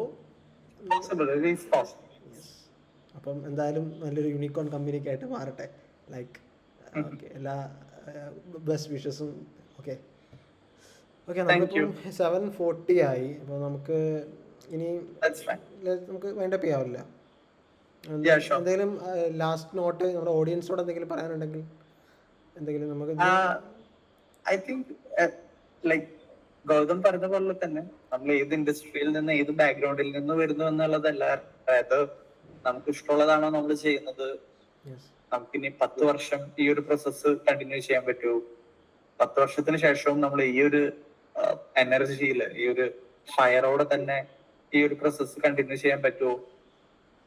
അപ്പം എന്തായാലും നല്ലൊരു യൂണിക്കോൺ കമ്പനിയൊക്കെ ആയിട്ട് മാറട്ടെ. ലൈക്ക് ഓക്കെ, എല്ലാ ബെസ്റ്റ് വിഷസും. ഓക്കെ ഓക്കെ, നമ്മളിപ്പം 7:40 ആയി. അപ്പോൾ നമുക്ക് ഇനി നമുക്ക് വൈൻഡപ്പ് ചെയ്യാവില്ല. എന്തെങ്കിലും ലാസ്റ്റ് നോട്ട് നമ്മുടെ ഓഡിയൻസിനോട് എന്തെങ്കിലും പറയാനുണ്ടെങ്കിൽ എന്തെങ്കിലും നമുക്ക്? ഐ തിങ്ക് ലൈക്ക് ഗൗതം പറഞ്ഞ പോലെ തന്നെ നമ്മൾ ഏത് ഇൻഡസ്ട്രിയിൽ നിന്ന്, ഏത് ബാക്ക്ഗ്രൗണ്ടിൽ നിന്ന് വരുന്നു എന്നുള്ളതല്ല. അതായത് നമുക്ക് ഇഷ്ടമുള്ളതാണോ നമ്മൾ ചെയ്യുന്നത്. നമുക്കിനി 10 വർഷം ഈ ഒരു പ്രോസസ്സ് കണ്ടിന്യൂ ചെയ്യാൻ പറ്റുമോ? 10 വർഷത്തിന് ശേഷവും നമ്മൾ ഈ ഒരു എനർജിയില്, ഈ ഒരു ഫയറോടെ തന്നെ ഈ ഒരു പ്രോസസ്സ് കണ്ടിന്യൂ ചെയ്യാൻ പറ്റുമോ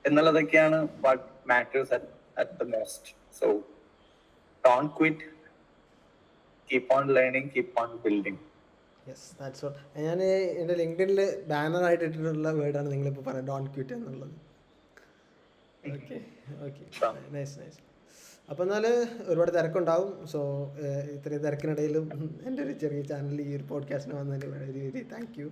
എന്നുള്ളതൊക്കെയാണ് what matters at the most. So don't quit, keep on learning, keep on building. Yes, that's what. ഞാൻ എൻ്റെ ലിങ്ക്ഡിനിൽ ബാനറായിട്ട് ഇട്ടിട്ടുള്ള വേർഡാണ് നിങ്ങളിപ്പോൾ പറഞ്ഞത്, ഡോണ്ട് ക്വിറ്റ് എന്നുള്ളത്. Okay okay, nice nice. അപ്പോൾ എന്നാൽ ഒരുപാട് തിരക്കുണ്ടാവും. സോ ഇത്രയും തിരക്കിനിടയിലും എൻ്റെ ഒരു ചെറിയ ചാനലിൽ ഈ ഒരു പോഡ്കാസ്റ്റിന് വന്നതിന് വളരെ വളരെ thank you.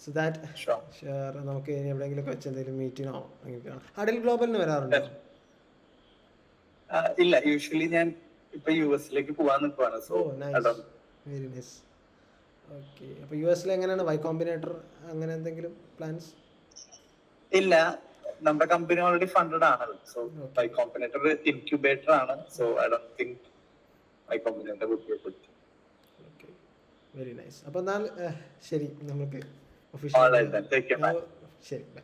So that sure നമുക്ക് ഇനി എവിടെയെങ്കിലുമൊക്കെ വെച്ച് എന്തെങ്കിലും മീറ്റിനോ അങ്ങനെയൊക്കെയാണ്. അഡിൽ ഗ്ലോബലിന് വരാറുണ്ടോ? ഇല്ല, യൂഷ്വലി ഞാൻ ഇപ്പൊ US പോവാൻ നിൽക്കുവാണ്. So very nice. ഓക്കെ. അപ്പോൾ യു എസിൽ എങ്ങനെയാണ് വൈ കോമ്പിനേറ്റർ അങ്ങനെ എന്തെങ്കിലും പ്ലാൻസ്? ഇല്ല, നമ്മുടെ കമ്പനി ഓൾറെഡി ഫണ്ടഡ് ആണല്ലോ. സോ വൈ കോമ്പിനേറ്റർ ഇൻക്യുബേറ്റർ ആണ്. So I don't think Y Combinator would be good. Okay, very nice. അപ്പോൾ എന്നാൽ ശരി, നമുക്ക് All right officially then, take care, bye. ശരി, ബൈ.